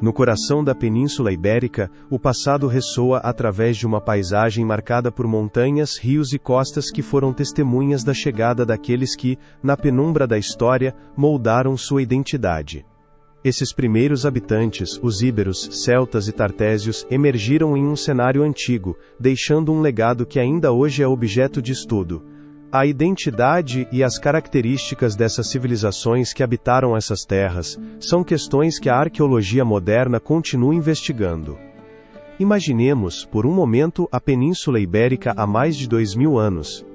No coração da Península Ibérica, o passado ressoa através de uma paisagem marcada por montanhas, rios e costas que foram testemunhas da chegada daqueles que, na penumbra da história, moldaram sua identidade. Esses primeiros habitantes, os íberos, celtas e tartésios, emergiram em um cenário antigo, deixando um legado que ainda hoje é objeto de estudo. A identidade e as características dessas civilizações que habitaram essas terras são questões que a arqueologia moderna continua investigando. Imaginemos, por um momento, a Península Ibérica há mais de 2000 anos.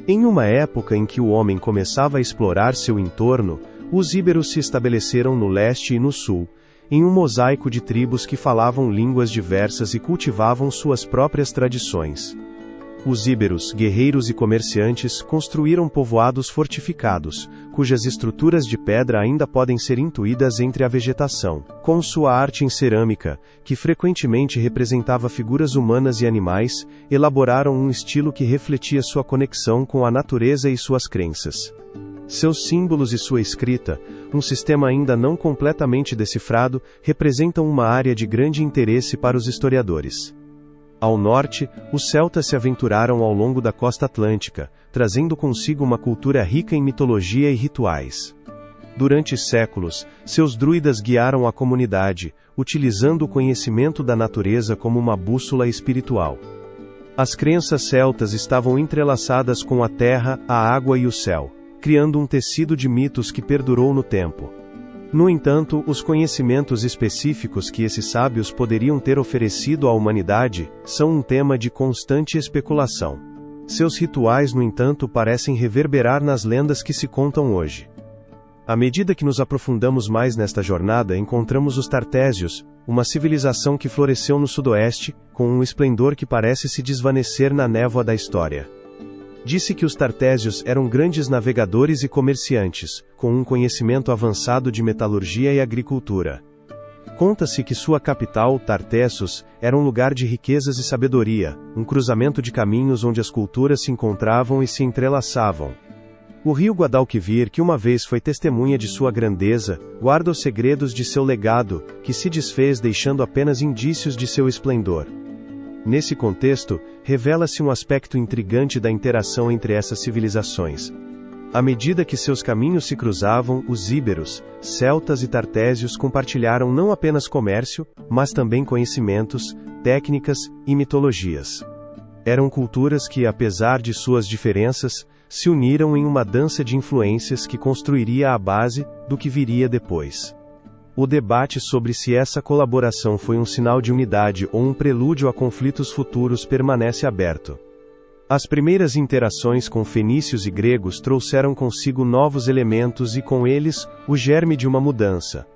Em uma época em que o homem começava a explorar seu entorno, os íberos se estabeleceram no leste e no sul, em um mosaico de tribos que falavam línguas diversas e cultivavam suas próprias tradições. Os íberos, guerreiros e comerciantes, construíram povoados fortificados, cujas estruturas de pedra ainda podem ser intuídas entre a vegetação. Com sua arte em cerâmica, que frequentemente representava figuras humanas e animais, elaboraram um estilo que refletia sua conexão com a natureza e suas crenças. Seus símbolos e sua escrita, um sistema ainda não completamente decifrado, representam uma área de grande interesse para os historiadores. Ao norte, os celtas se aventuraram ao longo da costa atlântica, trazendo consigo uma cultura rica em mitologia e rituais. Durante séculos, seus druidas guiaram a comunidade, utilizando o conhecimento da natureza como uma bússola espiritual. As crenças celtas estavam entrelaçadas com a terra, a água e o céu, criando um tecido de mitos que perdurou no tempo. No entanto, os conhecimentos específicos que esses sábios poderiam ter oferecido à humanidade são um tema de constante especulação. Seus rituais, no entanto, parecem reverberar nas lendas que se contam hoje. À medida que nos aprofundamos mais nesta jornada, encontramos os tartésios, uma civilização que floresceu no sudoeste, com um esplendor que parece se desvanecer na névoa da história. Disse que os tartésios eram grandes navegadores e comerciantes, com um conhecimento avançado de metalurgia e agricultura. Conta-se que sua capital, Tartessos, era um lugar de riquezas e sabedoria, um cruzamento de caminhos onde as culturas se encontravam e se entrelaçavam. O rio Guadalquivir, que uma vez foi testemunha de sua grandeza, guarda os segredos de seu legado, que se desfez deixando apenas indícios de seu esplendor. Nesse contexto, revela-se um aspecto intrigante da interação entre essas civilizações. À medida que seus caminhos se cruzavam, os íberos, celtas e tartésios compartilharam não apenas comércio, mas também conhecimentos, técnicas e mitologias. Eram culturas que, apesar de suas diferenças, se uniram em uma dança de influências que construiria a base do que viria depois. O debate sobre se essa colaboração foi um sinal de unidade ou um prelúdio a conflitos futuros permanece aberto. As primeiras interações com fenícios e gregos trouxeram consigo novos elementos e com eles, o germe de uma mudança.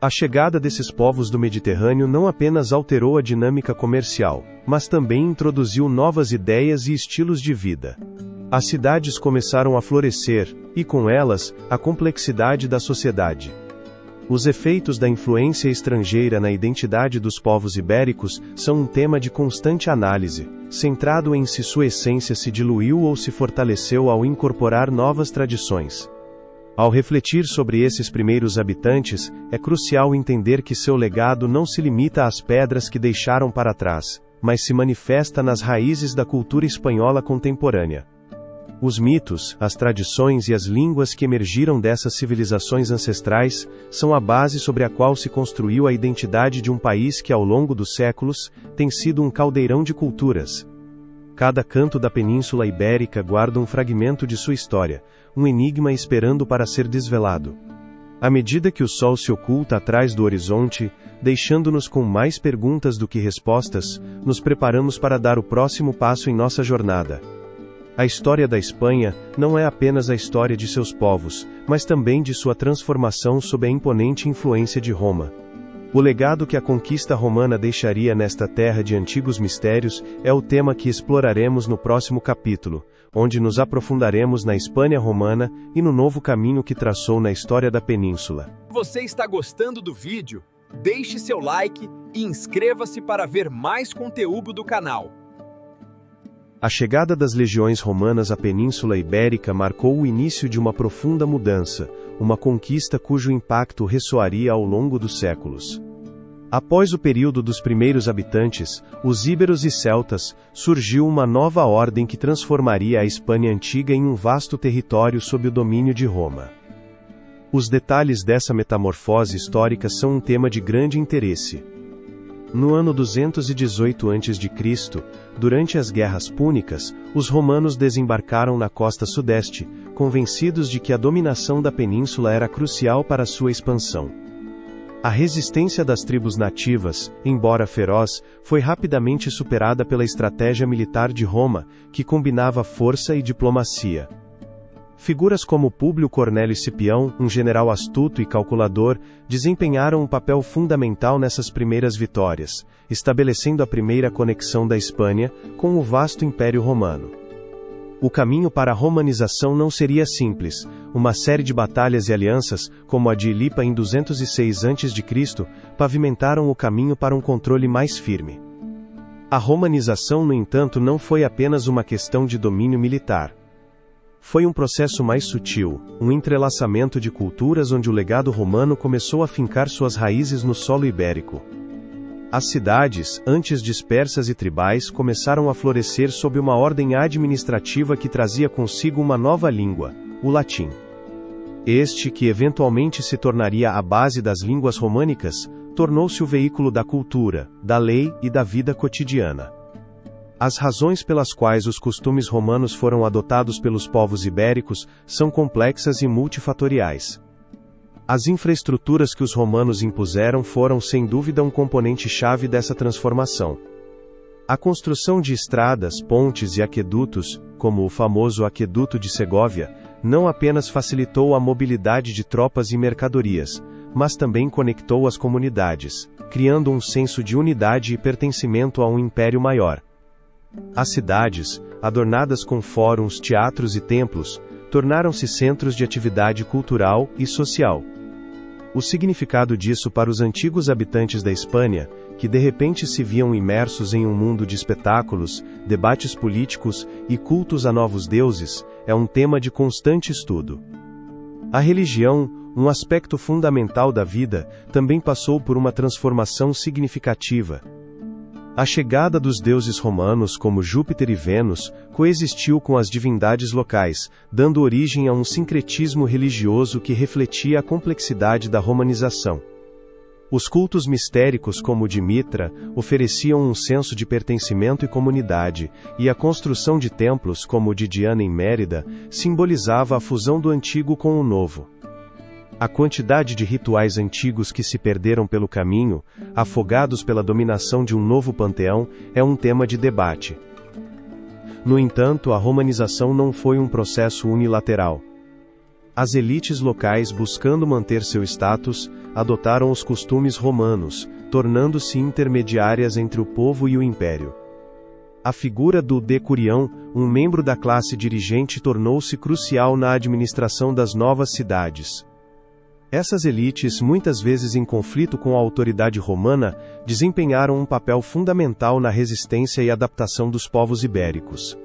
A chegada desses povos do Mediterrâneo não apenas alterou a dinâmica comercial, mas também introduziu novas ideias e estilos de vida. As cidades começaram a florescer, e com elas, a complexidade da sociedade. Os efeitos da influência estrangeira na identidade dos povos ibéricos são um tema de constante análise, centrado em se sua essência se diluiu ou se fortaleceu ao incorporar novas tradições. Ao refletir sobre esses primeiros habitantes, é crucial entender que seu legado não se limita às pedras que deixaram para trás, mas se manifesta nas raízes da cultura espanhola contemporânea. Os mitos, as tradições e as línguas que emergiram dessas civilizações ancestrais, são a base sobre a qual se construiu a identidade de um país que ao longo dos séculos, tem sido um caldeirão de culturas. Cada canto da Península Ibérica guarda um fragmento de sua história, um enigma esperando para ser desvelado. À medida que o sol se oculta atrás do horizonte, deixando-nos com mais perguntas do que respostas, nos preparamos para dar o próximo passo em nossa jornada. A história da Espanha não é apenas a história de seus povos, mas também de sua transformação sob a imponente influência de Roma. O legado que a conquista romana deixaria nesta terra de antigos mistérios é o tema que exploraremos no próximo capítulo, onde nos aprofundaremos na Espanha romana e no novo caminho que traçou na história da península. Você está gostando do vídeo? Deixe seu like e inscreva-se para ver mais conteúdo do canal. A chegada das legiões romanas à Península Ibérica marcou o início de uma profunda mudança, uma conquista cujo impacto ressoaria ao longo dos séculos. Após o período dos primeiros habitantes, os íberos e celtas, surgiu uma nova ordem que transformaria a Hispânia antiga em um vasto território sob o domínio de Roma. Os detalhes dessa metamorfose histórica são um tema de grande interesse. No ano 218 a.C., durante as Guerras Púnicas, os romanos desembarcaram na costa sudeste, convencidos de que a dominação da península era crucial para sua expansão. A resistência das tribos nativas, embora feroz, foi rapidamente superada pela estratégia militar de Roma, que combinava força e diplomacia. Figuras como Públio Cornélio Escipião, um general astuto e calculador, desempenharam um papel fundamental nessas primeiras vitórias, estabelecendo a primeira conexão da Hispânia com o vasto Império Romano. O caminho para a romanização não seria simples. Uma série de batalhas e alianças, como a de Ilipa em 206 a.C., pavimentaram o caminho para um controle mais firme. A romanização, no entanto, não foi apenas uma questão de domínio militar. Foi um processo mais sutil, um entrelaçamento de culturas onde o legado romano começou a fincar suas raízes no solo ibérico. As cidades, antes dispersas e tribais, começaram a florescer sob uma ordem administrativa que trazia consigo uma nova língua, o latim. Este, que eventualmente se tornaria a base das línguas românicas, tornou-se o veículo da cultura, da lei e da vida cotidiana. As razões pelas quais os costumes romanos foram adotados pelos povos ibéricos são complexas e multifatoriais. As infraestruturas que os romanos impuseram foram sem dúvida um componente-chave dessa transformação. A construção de estradas, pontes e aquedutos, como o famoso Aqueduto de Segóvia, não apenas facilitou a mobilidade de tropas e mercadorias, mas também conectou as comunidades, criando um senso de unidade e pertencimento a um império maior. As cidades, adornadas com fóruns, teatros e templos, tornaram-se centros de atividade cultural e social. O significado disso para os antigos habitantes da Hispânia, que de repente se viam imersos em um mundo de espetáculos, debates políticos e cultos a novos deuses, é um tema de constante estudo. A religião, um aspecto fundamental da vida, também passou por uma transformação significativa. A chegada dos deuses romanos como Júpiter e Vênus coexistiu com as divindades locais, dando origem a um sincretismo religioso que refletia a complexidade da romanização. Os cultos mistéricos como o de Mitra ofereciam um senso de pertencimento e comunidade, e a construção de templos como o de Diana em Mérida simbolizava a fusão do antigo com o novo. A quantidade de rituais antigos que se perderam pelo caminho, afogados pela dominação de um novo panteão, é um tema de debate. No entanto, a romanização não foi um processo unilateral. As elites locais, buscando manter seu status, adotaram os costumes romanos, tornando-se intermediárias entre o povo e o império. A figura do decurião, um membro da classe dirigente, tornou-se crucial na administração das novas cidades. Essas elites, muitas vezes em conflito com a autoridade romana, desempenharam um papel fundamental na resistência e adaptação dos povos ibéricos.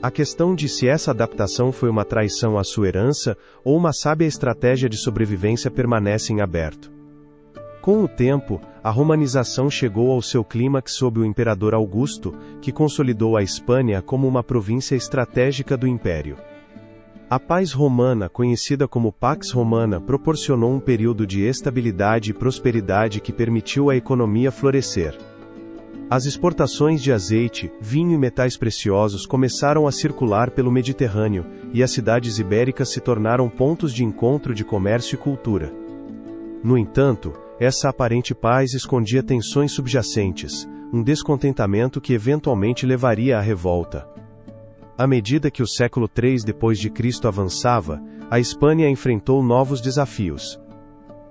A questão de se essa adaptação foi uma traição à sua herança ou uma sábia estratégia de sobrevivência permanece em aberto. Com o tempo, a romanização chegou ao seu clímax sob o imperador Augusto, que consolidou a Hispânia como uma província estratégica do império. A paz romana, conhecida como Pax Romana, proporcionou um período de estabilidade e prosperidade que permitiu à economia florescer. As exportações de azeite, vinho e metais preciosos começaram a circular pelo Mediterrâneo, e as cidades ibéricas se tornaram pontos de encontro de comércio e cultura. No entanto, essa aparente paz escondia tensões subjacentes, um descontentamento que eventualmente levaria à revolta. À medida que o século III d.C. avançava, a Hispânia enfrentou novos desafios.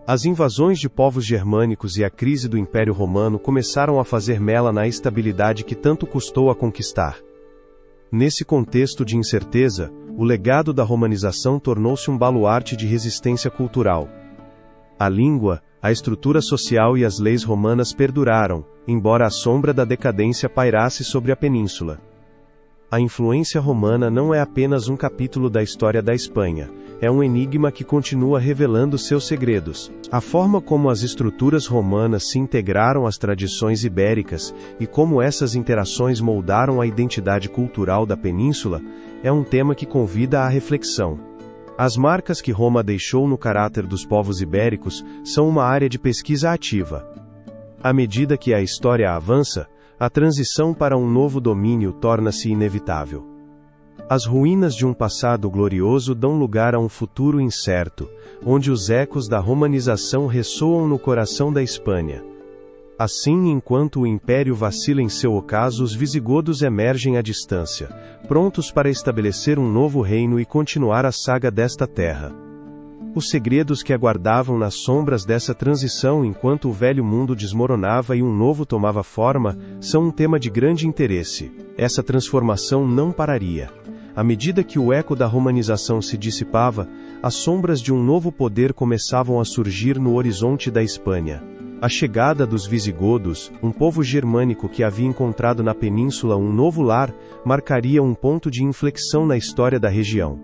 As invasões de povos germânicos e a crise do Império Romano começaram a fazer mela na estabilidade que tanto custou a conquistar. Nesse contexto de incerteza, o legado da romanização tornou-se um baluarte de resistência cultural. A língua, a estrutura social e as leis romanas perduraram, embora a sombra da decadência pairasse sobre a península. A influência romana não é apenas um capítulo da história da Espanha, é um enigma que continua revelando seus segredos. A forma como as estruturas romanas se integraram às tradições ibéricas e como essas interações moldaram a identidade cultural da península é um tema que convida à reflexão. As marcas que Roma deixou no caráter dos povos ibéricos são uma área de pesquisa ativa. À medida que a história avança, a transição para um novo domínio torna-se inevitável. As ruínas de um passado glorioso dão lugar a um futuro incerto, onde os ecos da romanização ressoam no coração da Espanha. Assim, enquanto o império vacila em seu ocaso, os visigodos emergem à distância, prontos para estabelecer um novo reino e continuar a saga desta terra. Os segredos que aguardavam nas sombras dessa transição enquanto o velho mundo desmoronava e um novo tomava forma, são um tema de grande interesse. Essa transformação não pararia. À medida que o eco da romanização se dissipava, as sombras de um novo poder começavam a surgir no horizonte da Espanha. A chegada dos visigodos, um povo germânico que havia encontrado na península um novo lar, marcaria um ponto de inflexão na história da região.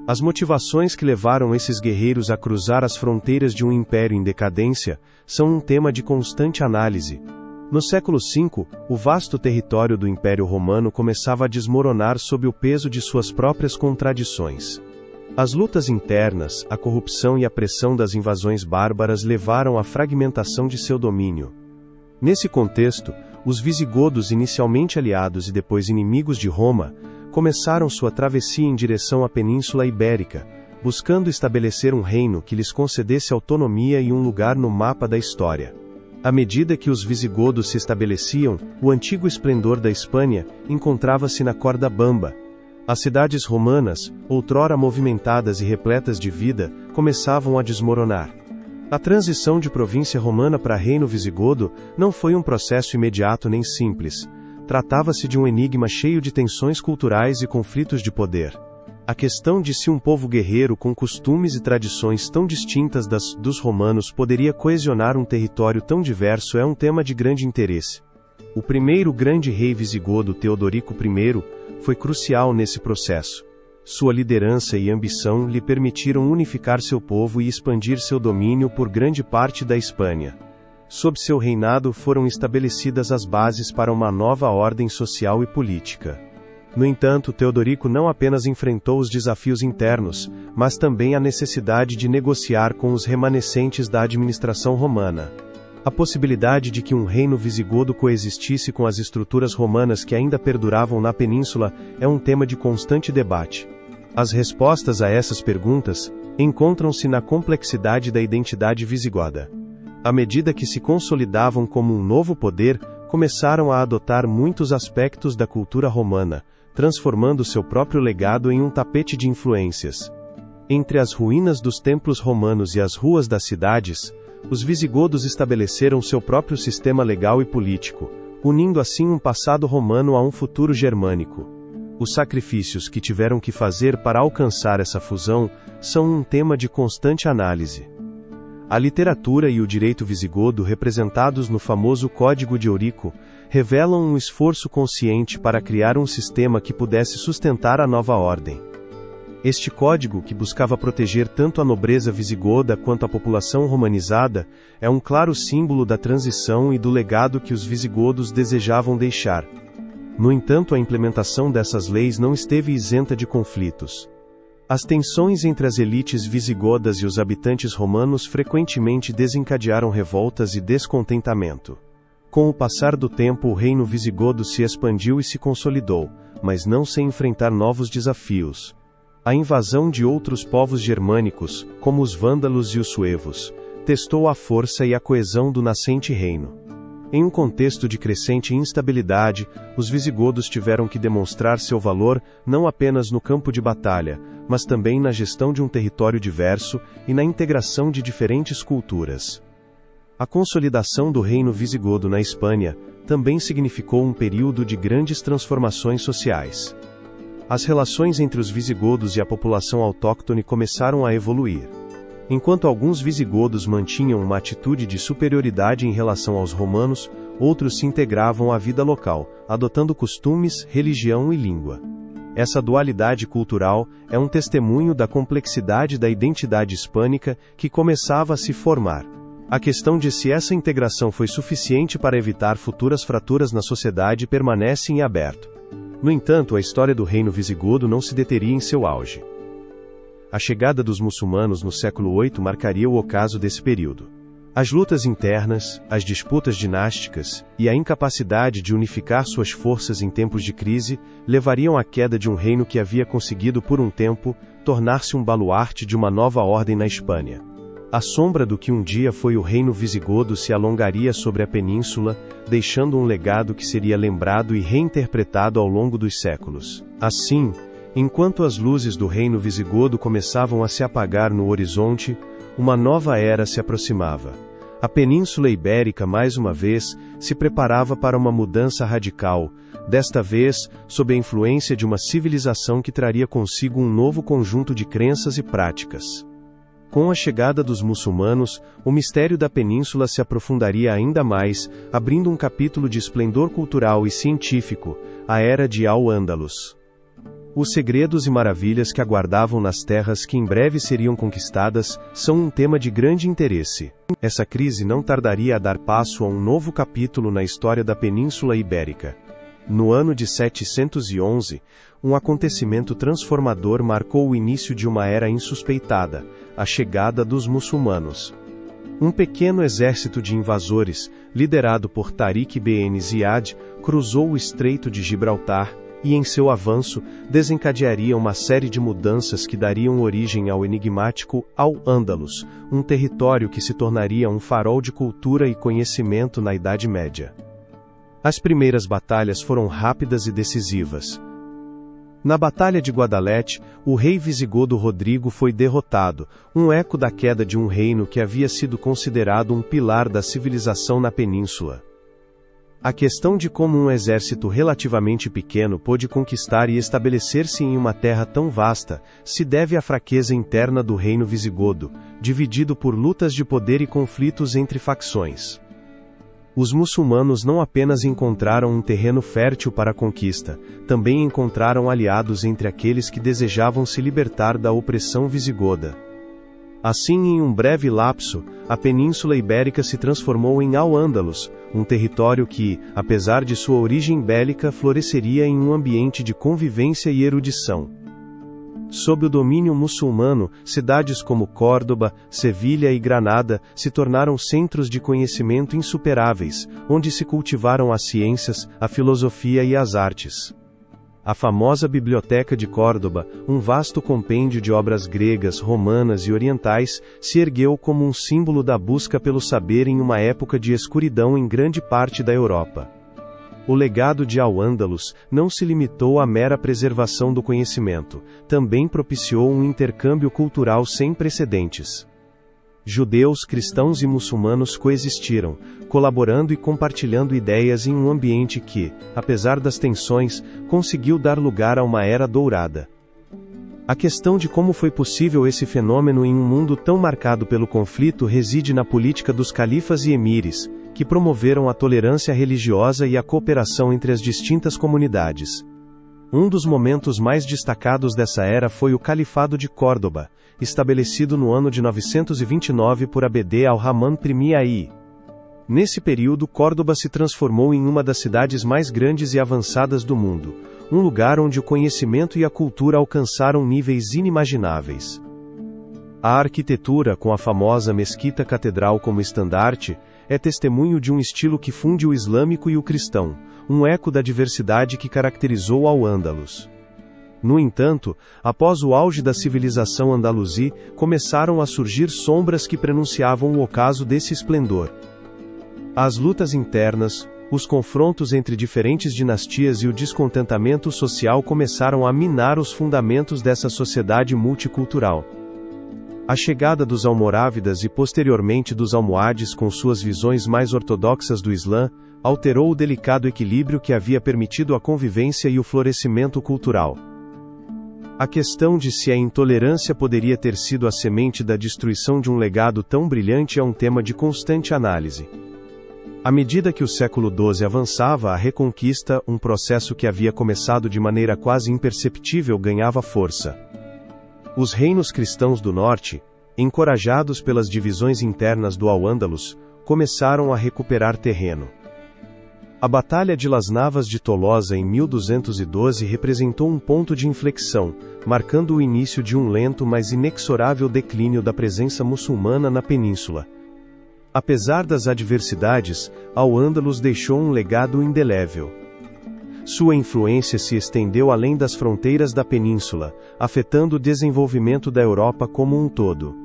As motivações que levaram esses guerreiros a cruzar as fronteiras de um império em decadência são um tema de constante análise. No século V, o vasto território do Império Romano começava a desmoronar sob o peso de suas próprias contradições. As lutas internas, a corrupção e a pressão das invasões bárbaras levaram à fragmentação de seu domínio. Nesse contexto, os visigodos, inicialmente aliados e depois inimigos de Roma, começaram sua travessia em direção à Península Ibérica, buscando estabelecer um reino que lhes concedesse autonomia e um lugar no mapa da história. À medida que os visigodos se estabeleciam, o antigo esplendor da Espanha encontrava-se na corda bamba. As cidades romanas, outrora movimentadas e repletas de vida, começavam a desmoronar. A transição de província romana para reino visigodo não foi um processo imediato nem simples. Tratava-se de um enigma cheio de tensões culturais e conflitos de poder. A questão de se um povo guerreiro com costumes e tradições tão distintas dos romanos poderia coesionar um território tão diverso é um tema de grande interesse. O primeiro grande rei visigodo, Teodorico I, foi crucial nesse processo. Sua liderança e ambição lhe permitiram unificar seu povo e expandir seu domínio por grande parte da Espanha. Sob seu reinado foram estabelecidas as bases para uma nova ordem social e política. No entanto, Teodorico não apenas enfrentou os desafios internos, mas também a necessidade de negociar com os remanescentes da administração romana. A possibilidade de que um reino visigodo coexistisse com as estruturas romanas que ainda perduravam na península é um tema de constante debate. As respostas a essas perguntas encontram-se na complexidade da identidade visigoda. À medida que se consolidavam como um novo poder, começaram a adotar muitos aspectos da cultura romana, transformando seu próprio legado em um tapete de influências. Entre as ruínas dos templos romanos e as ruas das cidades, os visigodos estabeleceram seu próprio sistema legal e político, unindo assim um passado romano a um futuro germânico. Os sacrifícios que tiveram que fazer para alcançar essa fusão são um tema de constante análise. A literatura e o direito visigodo, representados no famoso Código de Eurico, revelam um esforço consciente para criar um sistema que pudesse sustentar a nova ordem. Este código, que buscava proteger tanto a nobreza visigoda quanto a população romanizada, é um claro símbolo da transição e do legado que os visigodos desejavam deixar. No entanto, a implementação dessas leis não esteve isenta de conflitos. As tensões entre as elites visigodas e os habitantes romanos frequentemente desencadearam revoltas e descontentamento. Com o passar do tempo, o reino visigodo se expandiu e se consolidou, mas não sem enfrentar novos desafios. A invasão de outros povos germânicos, como os vândalos e os suevos, testou a força e a coesão do nascente reino. Em um contexto de crescente instabilidade, os visigodos tiveram que demonstrar seu valor não apenas no campo de batalha, mas também na gestão de um território diverso e na integração de diferentes culturas. A consolidação do reino visigodo na Espanha também significou um período de grandes transformações sociais. As relações entre os visigodos e a população autóctone começaram a evoluir. Enquanto alguns visigodos mantinham uma atitude de superioridade em relação aos romanos, outros se integravam à vida local, adotando costumes, religião e língua. Essa dualidade cultural é um testemunho da complexidade da identidade hispânica que começava a se formar. A questão de se essa integração foi suficiente para evitar futuras fraturas na sociedade permanece em aberto. No entanto, a história do reino visigodo não se deteria em seu auge. A chegada dos muçulmanos no século VIII marcaria o ocaso desse período. As lutas internas, as disputas dinásticas e a incapacidade de unificar suas forças em tempos de crise levariam à queda de um reino que havia conseguido por um tempo tornar-se um baluarte de uma nova ordem na Espanha. A sombra do que um dia foi o reino visigodo se alongaria sobre a península, deixando um legado que seria lembrado e reinterpretado ao longo dos séculos. Assim, enquanto as luzes do reino visigodo começavam a se apagar no horizonte, uma nova era se aproximava. A Península Ibérica, mais uma vez, se preparava para uma mudança radical, desta vez, sob a influência de uma civilização que traria consigo um novo conjunto de crenças e práticas. Com a chegada dos muçulmanos, o mistério da península se aprofundaria ainda mais, abrindo um capítulo de esplendor cultural e científico, a Era de Al-Ándalus. Os segredos e maravilhas que aguardavam nas terras que em breve seriam conquistadas são um tema de grande interesse. Essa crise não tardaria a dar passo a um novo capítulo na história da Península Ibérica. No ano de 711, um acontecimento transformador marcou o início de uma era insuspeitada, a chegada dos muçulmanos. Um pequeno exército de invasores, liderado por Tariq Ben Ziyad, cruzou o Estreito de Gibraltar, e em seu avanço, desencadearia uma série de mudanças que dariam origem ao enigmático Al-Ándalus, um território que se tornaria um farol de cultura e conhecimento na Idade Média. As primeiras batalhas foram rápidas e decisivas. Na Batalha de Guadalete, o rei visigodo Rodrigo foi derrotado, um eco da queda de um reino que havia sido considerado um pilar da civilização na península. A questão de como um exército relativamente pequeno pôde conquistar e estabelecer-se em uma terra tão vasta, se deve à fraqueza interna do reino visigodo, dividido por lutas de poder e conflitos entre facções. Os muçulmanos não apenas encontraram um terreno fértil para a conquista, também encontraram aliados entre aqueles que desejavam se libertar da opressão visigoda. Assim, em um breve lapso, a Península Ibérica se transformou em Al-Ándalus, um território que, apesar de sua origem bélica, floresceria em um ambiente de convivência e erudição. Sob o domínio muçulmano, cidades como Córdoba, Sevilha e Granada se tornaram centros de conhecimento insuperáveis, onde se cultivaram as ciências, a filosofia e as artes. A famosa Biblioteca de Córdoba, um vasto compêndio de obras gregas, romanas e orientais, se ergueu como um símbolo da busca pelo saber em uma época de escuridão em grande parte da Europa. O legado de Al-Ándalus não se limitou à mera preservação do conhecimento, também propiciou um intercâmbio cultural sem precedentes. Judeus, cristãos e muçulmanos coexistiram, colaborando e compartilhando ideias em um ambiente que, apesar das tensões, conseguiu dar lugar a uma era dourada. A questão de como foi possível esse fenômeno em um mundo tão marcado pelo conflito reside na política dos califas e emires, que promoveram a tolerância religiosa e a cooperação entre as distintas comunidades. Um dos momentos mais destacados dessa era foi o Califado de Córdoba, estabelecido no ano de 929 por Abd al-Rahman I. Nesse período, Córdoba se transformou em uma das cidades mais grandes e avançadas do mundo, um lugar onde o conhecimento e a cultura alcançaram níveis inimagináveis. A arquitetura, com a famosa mesquita catedral como estandarte, é testemunho de um estilo que funde o islâmico e o cristão, um eco da diversidade que caracterizou Al-Ándalus. No entanto, após o auge da civilização andaluzi, começaram a surgir sombras que prenunciavam o ocaso desse esplendor. As lutas internas, os confrontos entre diferentes dinastias e o descontentamento social começaram a minar os fundamentos dessa sociedade multicultural. A chegada dos almorávidas e posteriormente dos almohades com suas visões mais ortodoxas do Islã, alterou o delicado equilíbrio que havia permitido a convivência e o florescimento cultural. A questão de se a intolerância poderia ter sido a semente da destruição de um legado tão brilhante é um tema de constante análise. À medida que o século XII avançava, a reconquista, um processo que havia começado de maneira quase imperceptível, ganhava força. Os reinos cristãos do norte, encorajados pelas divisões internas do Al-Ândalus, começaram a recuperar terreno. A Batalha de Las Navas de Tolosa em 1212 representou um ponto de inflexão, marcando o início de um lento mas inexorável declínio da presença muçulmana na península. Apesar das adversidades, Al-Ândalus deixou um legado indelével. Sua influência se estendeu além das fronteiras da península, afetando o desenvolvimento da Europa como um todo.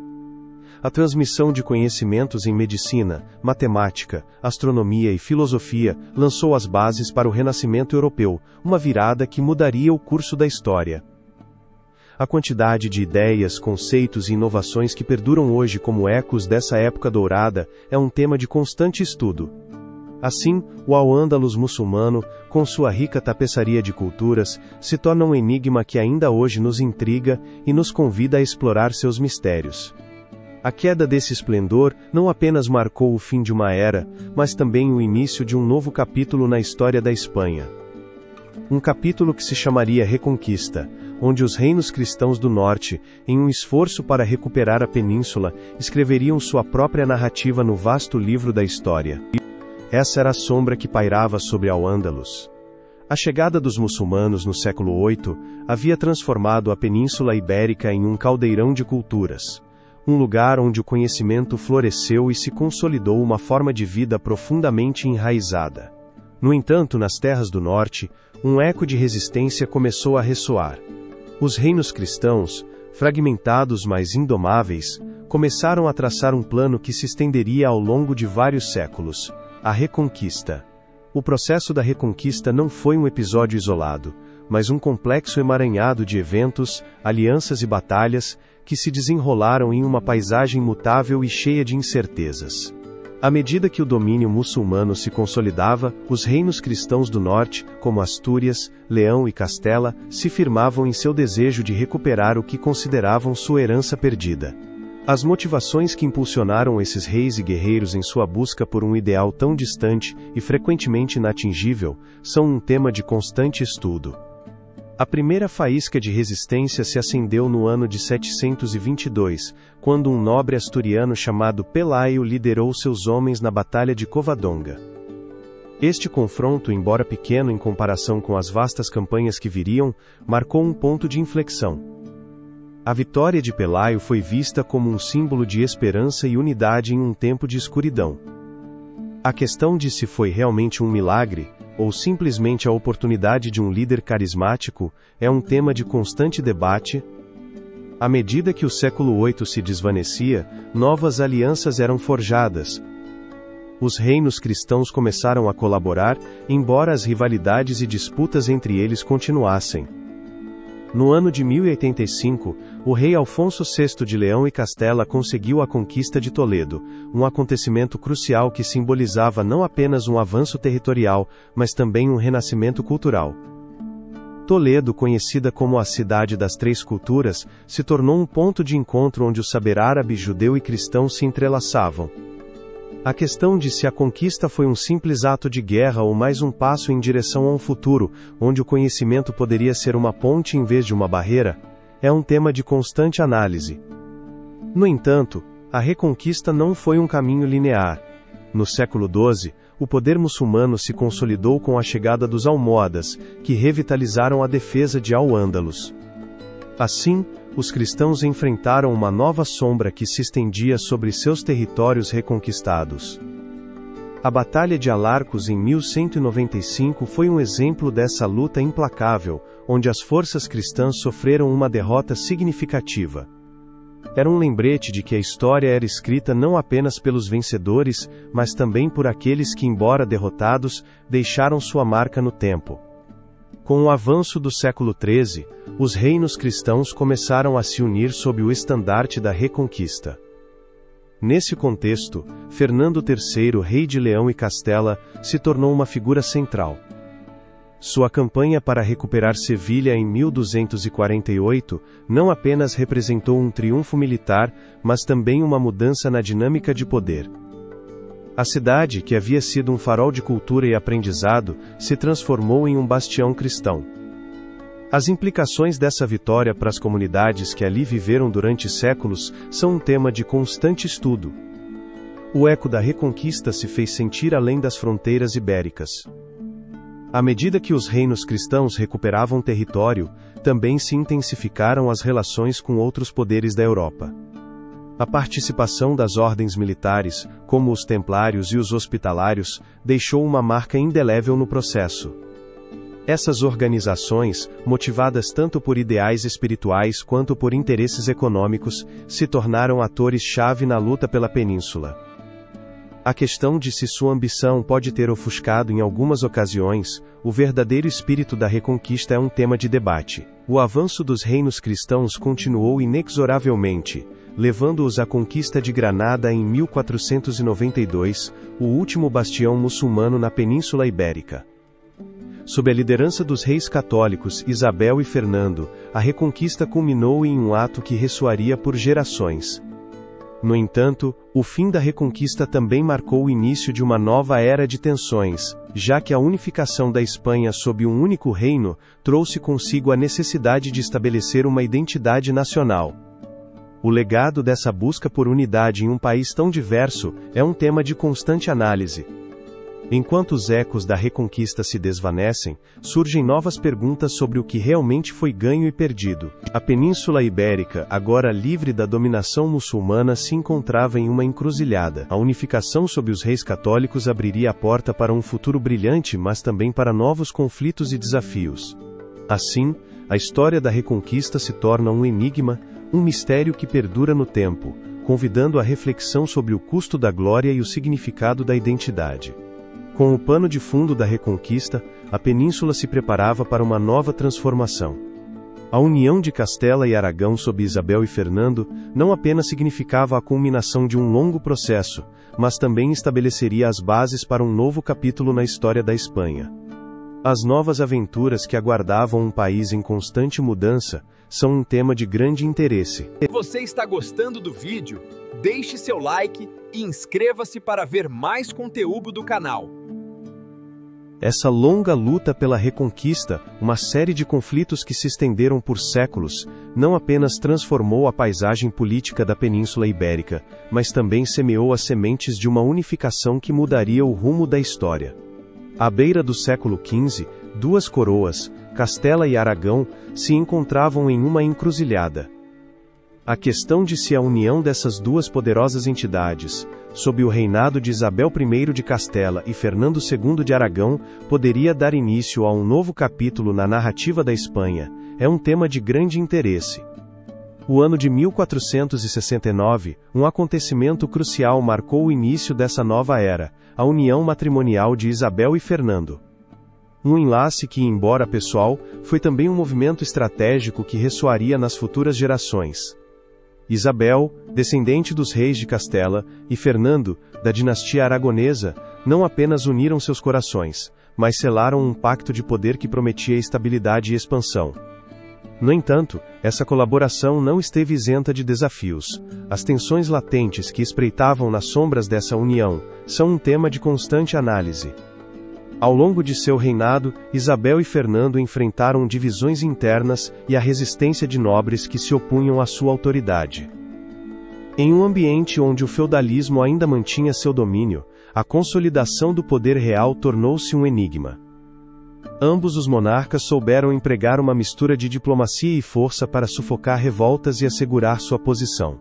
A transmissão de conhecimentos em medicina, matemática, astronomia e filosofia lançou as bases para o Renascimento europeu, uma virada que mudaria o curso da história. A quantidade de ideias, conceitos e inovações que perduram hoje como ecos dessa época dourada é um tema de constante estudo. Assim, o Al-Ândalus muçulmano, com sua rica tapeçaria de culturas, se torna um enigma que ainda hoje nos intriga e nos convida a explorar seus mistérios. A queda desse esplendor não apenas marcou o fim de uma era, mas também o início de um novo capítulo na história da Espanha. Um capítulo que se chamaria Reconquista, onde os reinos cristãos do norte, em um esforço para recuperar a península, escreveriam sua própria narrativa no vasto livro da história. Essa era a sombra que pairava sobre Al-Ândalus. A chegada dos muçulmanos no século VIII havia transformado a Península Ibérica em um caldeirão de culturas. Um lugar onde o conhecimento floresceu e se consolidou uma forma de vida profundamente enraizada. No entanto, nas terras do norte, um eco de resistência começou a ressoar. Os reinos cristãos, fragmentados mas indomáveis, começaram a traçar um plano que se estenderia ao longo de vários séculos: a Reconquista. O processo da Reconquista não foi um episódio isolado, mas um complexo emaranhado de eventos, alianças e batalhas, que se desenrolaram em uma paisagem mutável e cheia de incertezas. À medida que o domínio muçulmano se consolidava, os reinos cristãos do norte, como Astúrias, Leão e Castela, se firmavam em seu desejo de recuperar o que consideravam sua herança perdida. As motivações que impulsionaram esses reis e guerreiros em sua busca por um ideal tão distante e frequentemente inatingível, são um tema de constante estudo. A primeira faísca de resistência se acendeu no ano de 722, quando um nobre asturiano chamado Pelayo liderou seus homens na Batalha de Covadonga. Este confronto, embora pequeno em comparação com as vastas campanhas que viriam, marcou um ponto de inflexão. A vitória de Pelayo foi vista como um símbolo de esperança e unidade em um tempo de escuridão. A questão de se foi realmente um milagre, ou simplesmente a oportunidade de um líder carismático, é um tema de constante debate. À medida que o século VIII se desvanecia, novas alianças eram forjadas. Os reinos cristãos começaram a colaborar, embora as rivalidades e disputas entre eles continuassem. No ano de 1085, o rei Alfonso VI de Leão e Castela conseguiu a conquista de Toledo, um acontecimento crucial que simbolizava não apenas um avanço territorial, mas também um renascimento cultural. Toledo, conhecida como a Cidade das Três Culturas, se tornou um ponto de encontro onde o saber árabe, judeu e cristão se entrelaçavam. A questão de se a conquista foi um simples ato de guerra ou mais um passo em direção a um futuro, onde o conhecimento poderia ser uma ponte em vez de uma barreira, é um tema de constante análise. No entanto, a Reconquista não foi um caminho linear. No século XII, o poder muçulmano se consolidou com a chegada dos almohadas, que revitalizaram a defesa de Al-Ândalus. Assim, os cristãos enfrentaram uma nova sombra que se estendia sobre seus territórios reconquistados. A Batalha de Alarcos em 1195 foi um exemplo dessa luta implacável, onde as forças cristãs sofreram uma derrota significativa. Era um lembrete de que a história era escrita não apenas pelos vencedores, mas também por aqueles que, embora derrotados, deixaram sua marca no tempo. Com o avanço do século XIII, os reinos cristãos começaram a se unir sob o estandarte da Reconquista. Nesse contexto, Fernando III, rei de Leão e Castela, se tornou uma figura central. Sua campanha para recuperar Sevilha em 1248 não apenas representou um triunfo militar, mas também uma mudança na dinâmica de poder. A cidade, que havia sido um farol de cultura e aprendizado, se transformou em um bastião cristão. As implicações dessa vitória para as comunidades que ali viveram durante séculos são um tema de constante estudo. O eco da Reconquista se fez sentir além das fronteiras ibéricas. À medida que os reinos cristãos recuperavam território, também se intensificaram as relações com outros poderes da Europa. A participação das ordens militares, como os templários e os hospitalários, deixou uma marca indelével no processo. Essas organizações, motivadas tanto por ideais espirituais quanto por interesses econômicos, se tornaram atores-chave na luta pela península. A questão de se sua ambição pode ter ofuscado em algumas ocasiões, o verdadeiro espírito da Reconquista é um tema de debate. O avanço dos reinos cristãos continuou inexoravelmente, levando-os à conquista de Granada em 1492, o último bastião muçulmano na Península Ibérica. Sob a liderança dos reis católicos Isabel e Fernando, a Reconquista culminou em um ato que ressoaria por gerações. No entanto, o fim da Reconquista também marcou o início de uma nova era de tensões, já que a unificação da Espanha sob um único reino trouxe consigo a necessidade de estabelecer uma identidade nacional. O legado dessa busca por unidade em um país tão diverso é um tema de constante análise. Enquanto os ecos da Reconquista se desvanecem, surgem novas perguntas sobre o que realmente foi ganho e perdido. A Península Ibérica, agora livre da dominação muçulmana, se encontrava em uma encruzilhada. A unificação sob os reis católicos abriria a porta para um futuro brilhante, mas também para novos conflitos e desafios. Assim, a história da Reconquista se torna um enigma, um mistério que perdura no tempo, convidando à reflexão sobre o custo da glória e o significado da identidade. Com o pano de fundo da Reconquista, a península se preparava para uma nova transformação. A união de Castela e Aragão sob Isabel e Fernando não apenas significava a culminação de um longo processo, mas também estabeleceria as bases para um novo capítulo na história da Espanha. As novas aventuras que aguardavam um país em constante mudança são um tema de grande interesse. Se você está gostando do vídeo, deixe seu like e inscreva-se para ver mais conteúdo do canal. Essa longa luta pela Reconquista, uma série de conflitos que se estenderam por séculos, não apenas transformou a paisagem política da Península Ibérica, mas também semeou as sementes de uma unificação que mudaria o rumo da história. À beira do século XV, duas coroas, Castela e Aragão, se encontravam em uma encruzilhada. A questão de se a união dessas duas poderosas entidades, sob o reinado de Isabel I de Castela e Fernando II de Aragão, poderia dar início a um novo capítulo na narrativa da Espanha, é um tema de grande interesse. O ano de 1469, um acontecimento crucial marcou o início dessa nova era, a união matrimonial de Isabel e Fernando. Um enlace que, embora pessoal, foi também um movimento estratégico que ressoaria nas futuras gerações. Isabel, descendente dos reis de Castela, e Fernando, da dinastia aragonesa, não apenas uniram seus corações, mas selaram um pacto de poder que prometia estabilidade e expansão. No entanto, essa colaboração não esteve isenta de desafios. As tensões latentes que espreitavam nas sombras dessa união são um tema de constante análise. Ao longo de seu reinado, Isabel e Fernando enfrentaram divisões internas e a resistência de nobres que se opunham à sua autoridade. Em um ambiente onde o feudalismo ainda mantinha seu domínio, a consolidação do poder real tornou-se um enigma. Ambos os monarcas souberam empregar uma mistura de diplomacia e força para sufocar revoltas e assegurar sua posição.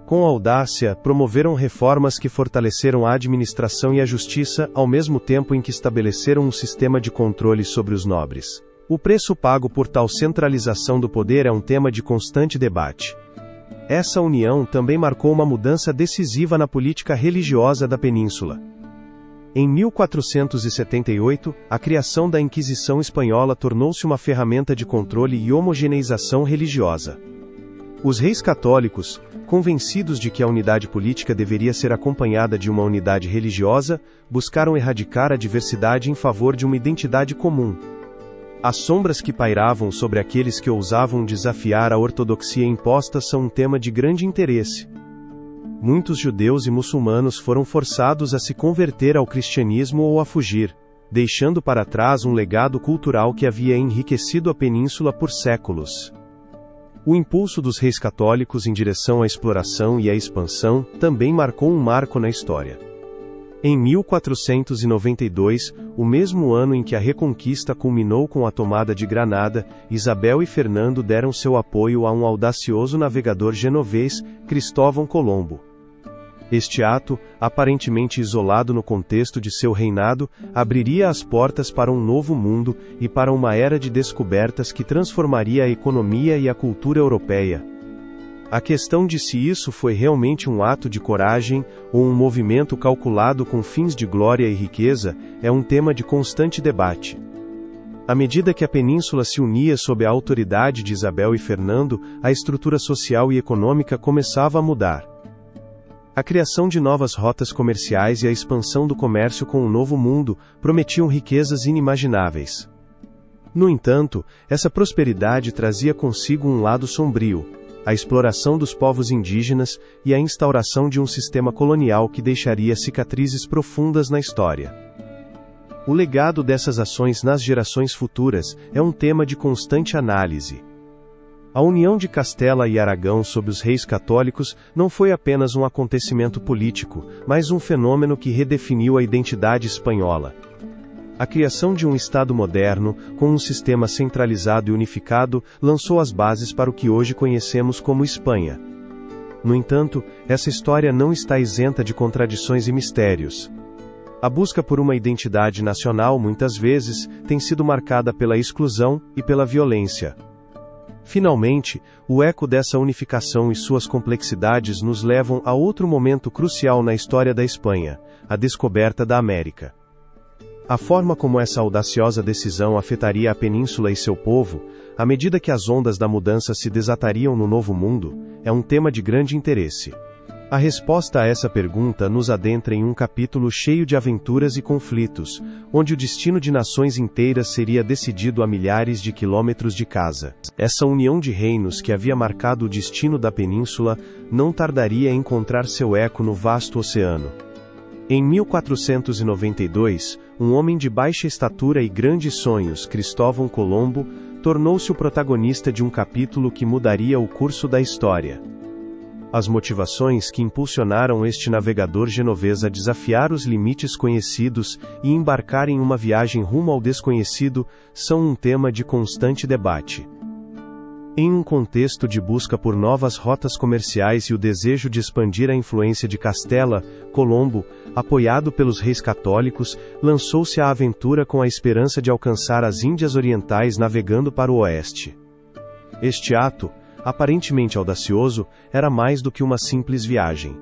Com audácia, promoveram reformas que fortaleceram a administração e a justiça, ao mesmo tempo em que estabeleceram um sistema de controle sobre os nobres. O preço pago por tal centralização do poder é um tema de constante debate. Essa união também marcou uma mudança decisiva na política religiosa da península. Em 1478, a criação da Inquisição Espanhola tornou-se uma ferramenta de controle e homogeneização religiosa. Os reis católicos, convencidos de que a unidade política deveria ser acompanhada de uma unidade religiosa, buscaram erradicar a diversidade em favor de uma identidade comum. As sombras que pairavam sobre aqueles que ousavam desafiar a ortodoxia imposta são um tema de grande interesse. Muitos judeus e muçulmanos foram forçados a se converter ao cristianismo ou a fugir, deixando para trás um legado cultural que havia enriquecido a península por séculos. O impulso dos reis católicos em direção à exploração e à expansão também marcou um marco na história. Em 1492, o mesmo ano em que a Reconquista culminou com a tomada de Granada, Isabel e Fernando deram seu apoio a um audacioso navegador genovês, Cristóvão Colombo. Este ato, aparentemente isolado no contexto de seu reinado, abriria as portas para um novo mundo e para uma era de descobertas que transformaria a economia e a cultura europeia. A questão de se isso foi realmente um ato de coragem ou um movimento calculado com fins de glória e riqueza é um tema de constante debate. À medida que a península se unia sob a autoridade de Isabel e Fernando, a estrutura social e econômica começava a mudar. A criação de novas rotas comerciais e a expansão do comércio com o Novo Mundo prometiam riquezas inimagináveis. No entanto, essa prosperidade trazia consigo um lado sombrio: a exploração dos povos indígenas e a instauração de um sistema colonial que deixaria cicatrizes profundas na história. O legado dessas ações nas gerações futuras é um tema de constante análise. A união de Castela e Aragão sob os reis católicos não foi apenas um acontecimento político, mas um fenômeno que redefiniu a identidade espanhola. A criação de um Estado moderno, com um sistema centralizado e unificado, lançou as bases para o que hoje conhecemos como Espanha. No entanto, essa história não está isenta de contradições e mistérios. A busca por uma identidade nacional, muitas vezes, tem sido marcada pela exclusão e pela violência. Finalmente, o eco dessa unificação e suas complexidades nos levam a outro momento crucial na história da Espanha: a descoberta da América. A forma como essa audaciosa decisão afetaria a península e seu povo, à medida que as ondas da mudança se desatariam no Novo Mundo, é um tema de grande interesse. A resposta a essa pergunta nos adentra em um capítulo cheio de aventuras e conflitos, onde o destino de nações inteiras seria decidido a milhares de quilômetros de casa. Essa união de reinos que havia marcado o destino da península não tardaria a encontrar seu eco no vasto oceano. Em 1492, um homem de baixa estatura e grandes sonhos, Cristóvão Colombo, tornou-se o protagonista de um capítulo que mudaria o curso da história. As motivações que impulsionaram este navegador genovês a desafiar os limites conhecidos e embarcar em uma viagem rumo ao desconhecido são um tema de constante debate. Em um contexto de busca por novas rotas comerciais e o desejo de expandir a influência de Castela, Colombo, apoiado pelos reis católicos, lançou-se à aventura com a esperança de alcançar as Índias Orientais navegando para o oeste. Este ato, aparentemente audacioso, era mais do que uma simples viagem.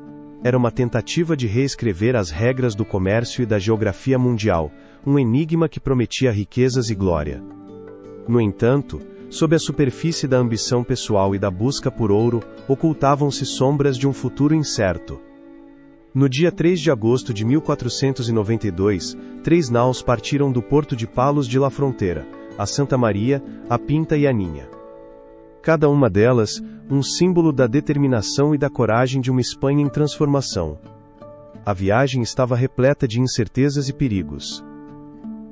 Era uma tentativa de reescrever as regras do comércio e da geografia mundial, um enigma que prometia riquezas e glória. No entanto, sob a superfície da ambição pessoal e da busca por ouro, ocultavam-se sombras de um futuro incerto. No dia 3 de agosto de 1492, 3 naus partiram do porto de Palos de la Frontera, a Santa Maria, a Pinta e a Ninha. Cada uma delas, um símbolo da determinação e da coragem de uma Espanha em transformação. A viagem estava repleta de incertezas e perigos.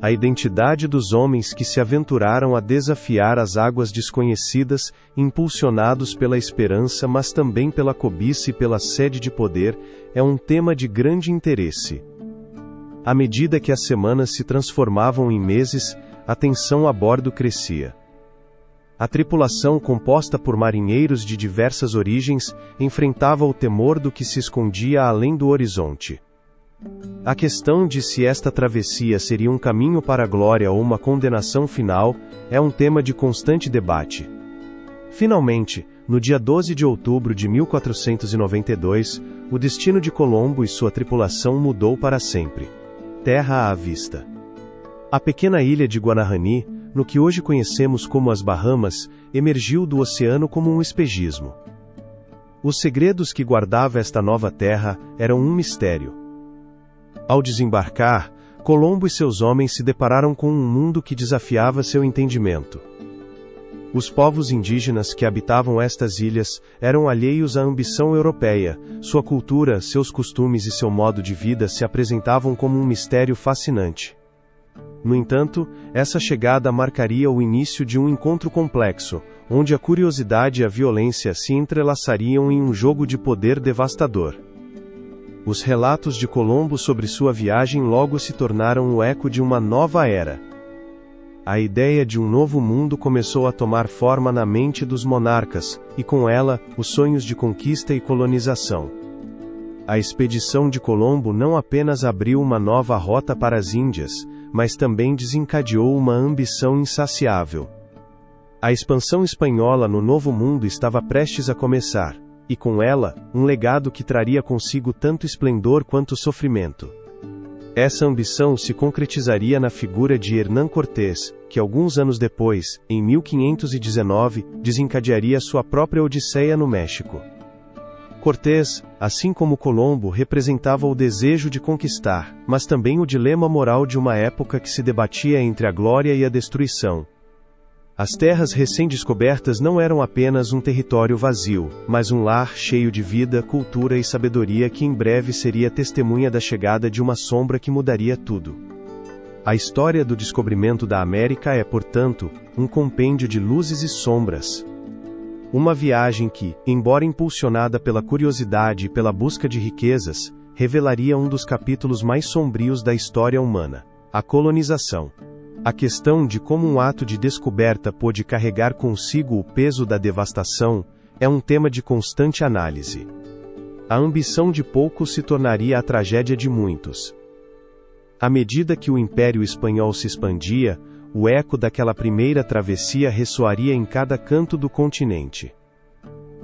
A identidade dos homens que se aventuraram a desafiar as águas desconhecidas, impulsionados pela esperança mas também pela cobiça e pela sede de poder, é um tema de grande interesse. À medida que as semanas se transformavam em meses, a tensão a bordo crescia. A tripulação, composta por marinheiros de diversas origens, enfrentava o temor do que se escondia além do horizonte. A questão de se esta travessia seria um caminho para a glória ou uma condenação final, é um tema de constante debate. Finalmente, no dia 12 de outubro de 1492, o destino de Colombo e sua tripulação mudou para sempre. Terra à vista. A pequena ilha de Guanahani, no que hoje conhecemos como as Bahamas, emergiu do oceano como um espejismo. Os segredos que guardava esta nova terra eram um mistério. Ao desembarcar, Colombo e seus homens se depararam com um mundo que desafiava seu entendimento. Os povos indígenas que habitavam estas ilhas eram alheios à ambição europeia, sua cultura, seus costumes e seu modo de vida se apresentavam como um mistério fascinante. No entanto, essa chegada marcaria o início de um encontro complexo, onde a curiosidade e a violência se entrelaçariam em um jogo de poder devastador. Os relatos de Colombo sobre sua viagem logo se tornaram o eco de uma nova era. A ideia de um novo mundo começou a tomar forma na mente dos monarcas, e com ela, os sonhos de conquista e colonização. A expedição de Colombo não apenas abriu uma nova rota para as Índias, mas também desencadeou uma ambição insaciável. A expansão espanhola no Novo Mundo estava prestes a começar, e com ela, um legado que traria consigo tanto esplendor quanto sofrimento. Essa ambição se concretizaria na figura de Hernán Cortés, que alguns anos depois, em 1519, desencadearia sua própria odisseia no México. Cortés, assim como Colombo, representava o desejo de conquistar, mas também o dilema moral de uma época que se debatia entre a glória e a destruição. As terras recém-descobertas não eram apenas um território vazio, mas um lar cheio de vida, cultura e sabedoria que em breve seria testemunha da chegada de uma sombra que mudaria tudo. A história do descobrimento da América é, portanto, um compêndio de luzes e sombras. Uma viagem que, embora impulsionada pela curiosidade e pela busca de riquezas, revelaria um dos capítulos mais sombrios da história humana: a colonização. A questão de como um ato de descoberta pôde carregar consigo o peso da devastação é um tema de constante análise. A ambição de poucos se tornaria a tragédia de muitos. À medida que o Império Espanhol se expandia, o eco daquela primeira travessia ressoaria em cada canto do continente.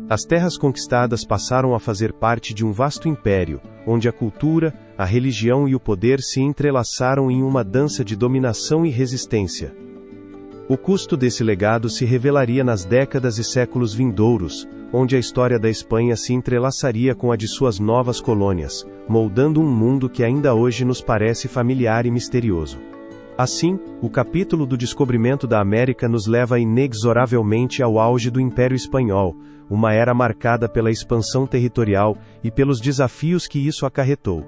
As terras conquistadas passaram a fazer parte de um vasto império, onde a cultura, a religião e o poder se entrelaçaram em uma dança de dominação e resistência. O custo desse legado se revelaria nas décadas e séculos vindouros, onde a história da Espanha se entrelaçaria com a de suas novas colônias, moldando um mundo que ainda hoje nos parece familiar e misterioso. Assim, o capítulo do descobrimento da América nos leva inexoravelmente ao auge do Império Espanhol, uma era marcada pela expansão territorial e pelos desafios que isso acarretou.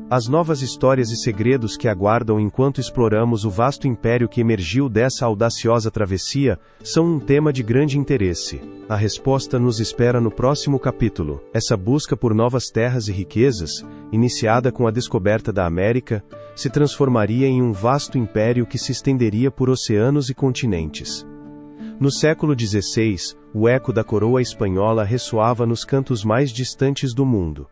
As novas histórias e segredos que aguardam enquanto exploramos o vasto império que emergiu dessa audaciosa travessia são um tema de grande interesse. A resposta nos espera no próximo capítulo. Essa busca por novas terras e riquezas, iniciada com a descoberta da América, se transformaria em um vasto império que se estenderia por oceanos e continentes. No século XVI, o eco da coroa espanhola ressoava nos cantos mais distantes do mundo.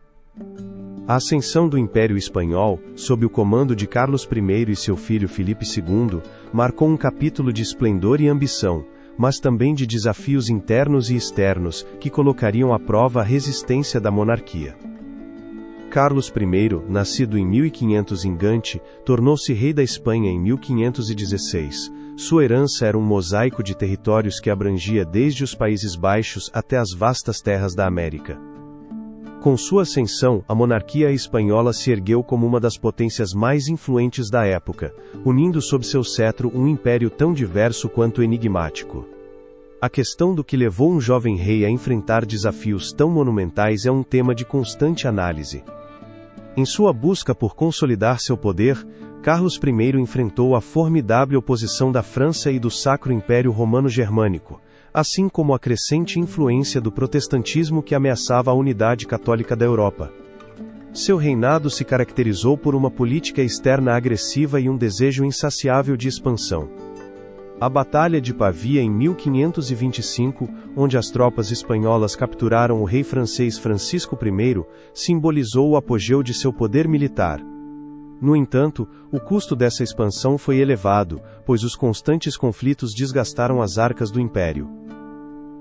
A ascensão do Império Espanhol, sob o comando de Carlos I e seu filho Filipe II, marcou um capítulo de esplendor e ambição, mas também de desafios internos e externos, que colocariam à prova a resistência da monarquia. Carlos I, nascido em 1500 em Gante, tornou-se rei da Espanha em 1516. Sua herança era um mosaico de territórios que abrangia desde os Países Baixos até as vastas terras da América. Com sua ascensão, a monarquia espanhola se ergueu como uma das potências mais influentes da época, unindo sob seu cetro um império tão diverso quanto enigmático. A questão do que levou um jovem rei a enfrentar desafios tão monumentais é um tema de constante análise. Em sua busca por consolidar seu poder, Carlos I enfrentou a formidável oposição da França e do Sacro Império Romano-Germânico, assim como a crescente influência do protestantismo que ameaçava a unidade católica da Europa. Seu reinado se caracterizou por uma política externa agressiva e um desejo insaciável de expansão. A Batalha de Pavia em 1525, onde as tropas espanholas capturaram o rei francês Francisco I, simbolizou o apogeu de seu poder militar. No entanto, o custo dessa expansão foi elevado, pois os constantes conflitos desgastaram as arcas do império.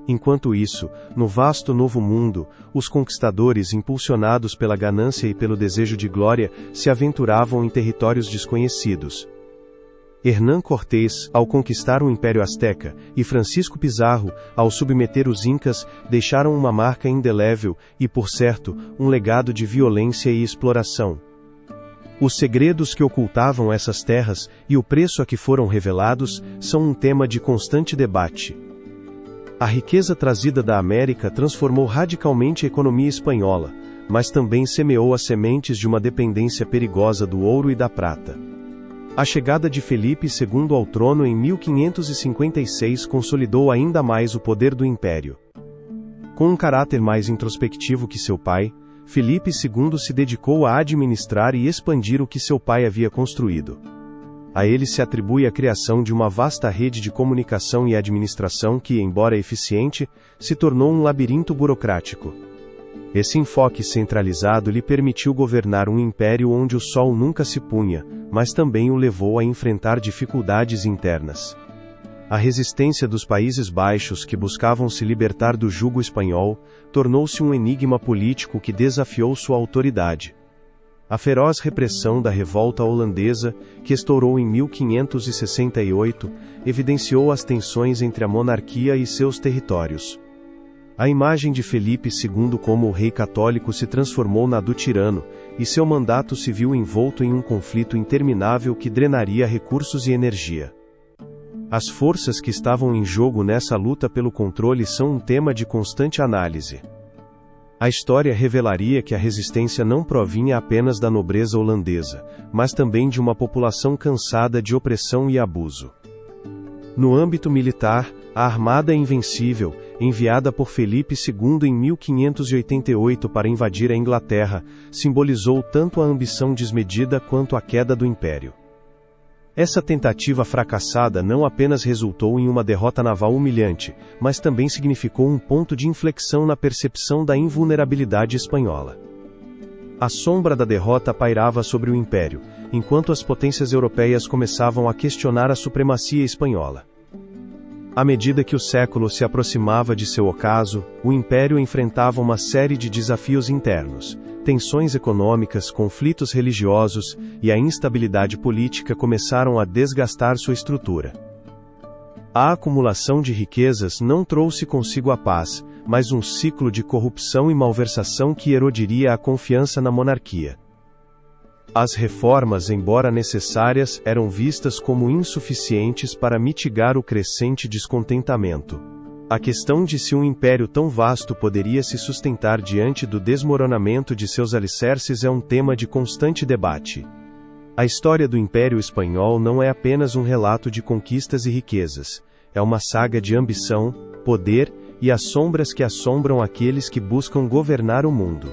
Enquanto isso, no vasto Novo Mundo, os conquistadores, impulsionados pela ganância e pelo desejo de glória, se aventuravam em territórios desconhecidos. Hernán Cortés, ao conquistar o Império Azteca, e Francisco Pizarro, ao submeter os Incas, deixaram uma marca indelével e, por certo, um legado de violência e exploração. Os segredos que ocultavam essas terras, e o preço a que foram revelados, são um tema de constante debate. A riqueza trazida da América transformou radicalmente a economia espanhola, mas também semeou as sementes de uma dependência perigosa do ouro e da prata. A chegada de Felipe II ao trono em 1556 consolidou ainda mais o poder do império. Com um caráter mais introspectivo que seu pai, Felipe II se dedicou a administrar e expandir o que seu pai havia construído. A ele se atribui a criação de uma vasta rede de comunicação e administração que, embora eficiente, se tornou um labirinto burocrático. Esse enfoque centralizado lhe permitiu governar um império onde o sol nunca se punha, mas também o levou a enfrentar dificuldades internas. A resistência dos Países Baixos que buscavam se libertar do jugo espanhol, tornou-se um enigma político que desafiou sua autoridade. A feroz repressão da revolta holandesa, que estourou em 1568, evidenciou as tensões entre a monarquia e seus territórios. A imagem de Felipe II como o rei católico se transformou na do tirano, e seu mandato se viu envolto em um conflito interminável que drenaria recursos e energia. As forças que estavam em jogo nessa luta pelo controle são um tema de constante análise. A história revelaria que a resistência não provinha apenas da nobreza holandesa, mas também de uma população cansada de opressão e abuso. No âmbito militar, a Armada Invencível, enviada por Felipe II em 1588 para invadir a Inglaterra, simbolizou tanto a ambição desmedida quanto a queda do império. Essa tentativa fracassada não apenas resultou em uma derrota naval humilhante, mas também significou um ponto de inflexão na percepção da invulnerabilidade espanhola. A sombra da derrota pairava sobre o império, enquanto as potências europeias começavam a questionar a supremacia espanhola. À medida que o século se aproximava de seu ocaso, o império enfrentava uma série de desafios internos. Tensões econômicas, conflitos religiosos e a instabilidade política começaram a desgastar sua estrutura. A acumulação de riquezas não trouxe consigo a paz, mas um ciclo de corrupção e malversação que erodiria a confiança na monarquia. As reformas, embora necessárias, eram vistas como insuficientes para mitigar o crescente descontentamento. A questão de se um império tão vasto poderia se sustentar diante do desmoronamento de seus alicerces é um tema de constante debate. A história do Império Espanhol não é apenas um relato de conquistas e riquezas, é uma saga de ambição, poder e as sombras que assombram aqueles que buscam governar o mundo.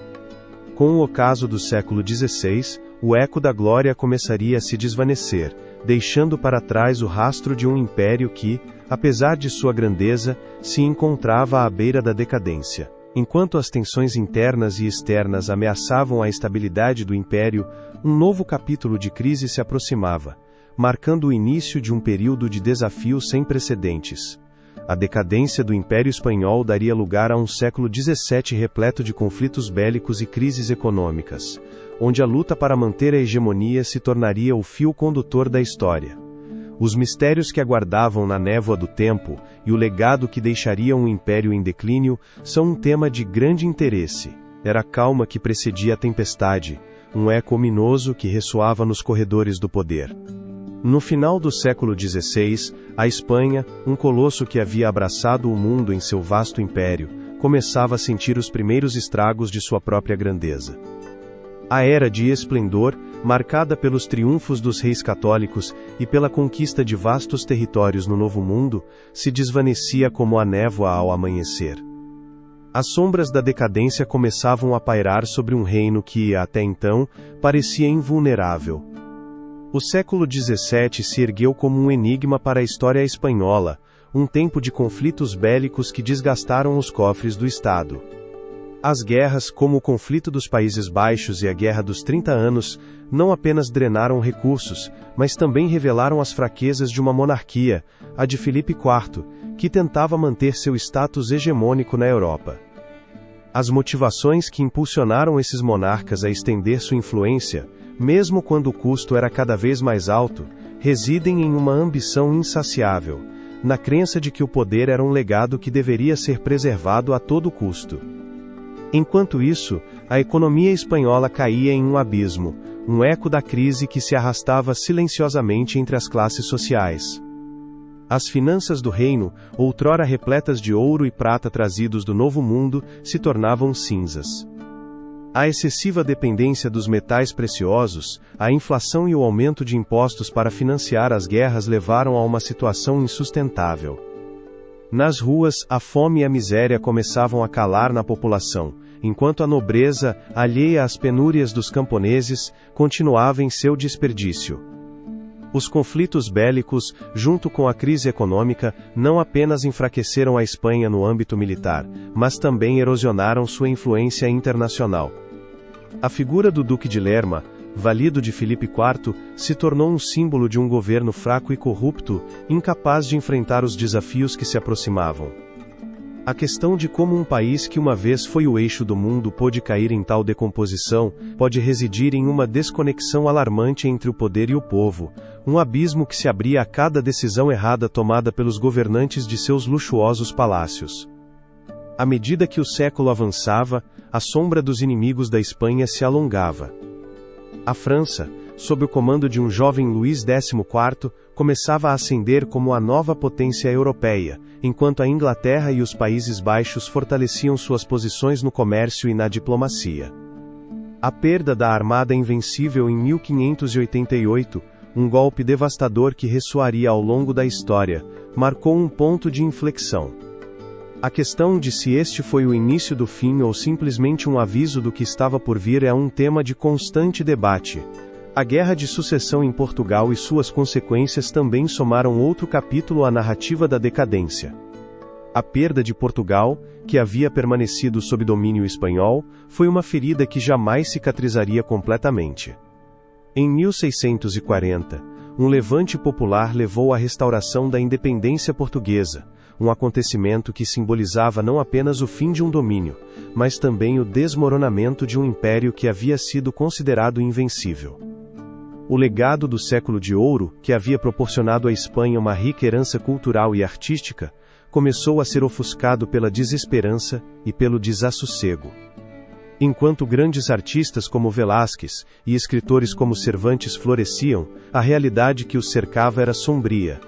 Com o ocaso do século XVI, o eco da glória começaria a se desvanecer, deixando para trás o rastro de um império que, apesar de sua grandeza, se encontrava à beira da decadência. Enquanto as tensões internas e externas ameaçavam a estabilidade do império, um novo capítulo de crise se aproximava, marcando o início de um período de desafios sem precedentes. A decadência do Império Espanhol daria lugar a um século XVII repleto de conflitos bélicos e crises econômicas, onde a luta para manter a hegemonia se tornaria o fio condutor da história. Os mistérios que aguardavam na névoa do tempo e o legado que deixaria um império em declínio são um tema de grande interesse. Era a calma que precedia a tempestade, um eco ominoso que ressoava nos corredores do poder. No final do século XVI, a Espanha, um colosso que havia abraçado o mundo em seu vasto império, começava a sentir os primeiros estragos de sua própria grandeza. A era de esplendor, marcada pelos triunfos dos reis católicos e pela conquista de vastos territórios no Novo Mundo, se desvanecia como a névoa ao amanhecer. As sombras da decadência começavam a pairar sobre um reino que, até então, parecia invulnerável. O século XVII se ergueu como um enigma para a história espanhola, um tempo de conflitos bélicos que desgastaram os cofres do Estado. As guerras, como o conflito dos Países Baixos e a Guerra dos 30 Anos, não apenas drenaram recursos, mas também revelaram as fraquezas de uma monarquia, a de Felipe IV, que tentava manter seu status hegemônico na Europa. As motivações que impulsionaram esses monarcas a estender sua influência, mesmo quando o custo era cada vez mais alto, residem em uma ambição insaciável, na crença de que o poder era um legado que deveria ser preservado a todo custo. Enquanto isso, a economia espanhola caía em um abismo, um eco da crise que se arrastava silenciosamente entre as classes sociais. As finanças do reino, outrora repletas de ouro e prata trazidos do Novo Mundo, se tornavam cinzas. A excessiva dependência dos metais preciosos, a inflação e o aumento de impostos para financiar as guerras levaram a uma situação insustentável. Nas ruas, a fome e a miséria começavam a calar na população, enquanto a nobreza, alheia às penúrias dos camponeses, continuava em seu desperdício. Os conflitos bélicos, junto com a crise econômica, não apenas enfraqueceram a Espanha no âmbito militar, mas também erosionaram sua influência internacional. A figura do Duque de Lerma, valido de Filipe IV, se tornou um símbolo de um governo fraco e corrupto, incapaz de enfrentar os desafios que se aproximavam. A questão de como um país que uma vez foi o eixo do mundo pôde cair em tal decomposição, pode residir em uma desconexão alarmante entre o poder e o povo, um abismo que se abria a cada decisão errada tomada pelos governantes de seus luxuosos palácios. À medida que o século avançava, a sombra dos inimigos da Espanha se alongava. A França, sob o comando de um jovem Luís XIV, começava a ascender como a nova potência europeia, enquanto a Inglaterra e os Países Baixos fortaleciam suas posições no comércio e na diplomacia. A perda da Armada Invencível em 1588, um golpe devastador que ressoaria ao longo da história, marcou um ponto de inflexão. A questão de se este foi o início do fim ou simplesmente um aviso do que estava por vir é um tema de constante debate. A Guerra de Sucessão em Portugal e suas consequências também somaram outro capítulo à narrativa da decadência. A perda de Portugal, que havia permanecido sob domínio espanhol, foi uma ferida que jamais cicatrizaria completamente. Em 1640, um levante popular levou à restauração da independência portuguesa, um acontecimento que simbolizava não apenas o fim de um domínio, mas também o desmoronamento de um império que havia sido considerado invencível. O legado do século de ouro, que havia proporcionado à Espanha uma rica herança cultural e artística, começou a ser ofuscado pela desesperança e pelo desassossego. Enquanto grandes artistas como Velázquez e escritores como Cervantes floresciam, a realidade que os cercava era sombria.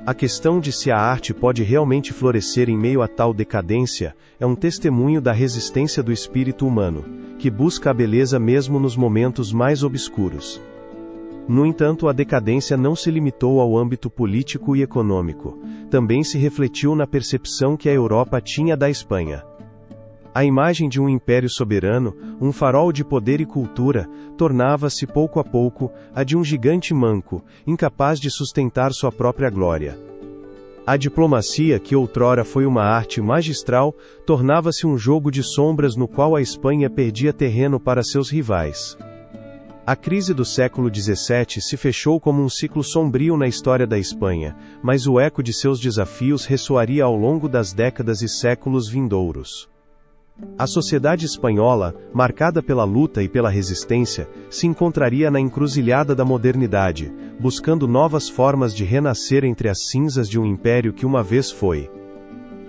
A questão de se a arte pode realmente florescer em meio a tal decadência é um testemunho da resistência do espírito humano, que busca a beleza mesmo nos momentos mais obscuros. No entanto, a decadência não se limitou ao âmbito político e econômico, também se refletiu na percepção que a Europa tinha da Espanha. A imagem de um império soberano, um farol de poder e cultura, tornava-se pouco a pouco a de um gigante manco, incapaz de sustentar sua própria glória. A diplomacia, que outrora foi uma arte magistral, tornava-se um jogo de sombras no qual a Espanha perdia terreno para seus rivais. A crise do século XVII se fechou como um ciclo sombrio na história da Espanha, mas o eco de seus desafios ressoaria ao longo das décadas e séculos vindouros. A sociedade espanhola, marcada pela luta e pela resistência, se encontraria na encruzilhada da modernidade, buscando novas formas de renascer entre as cinzas de um império que uma vez foi.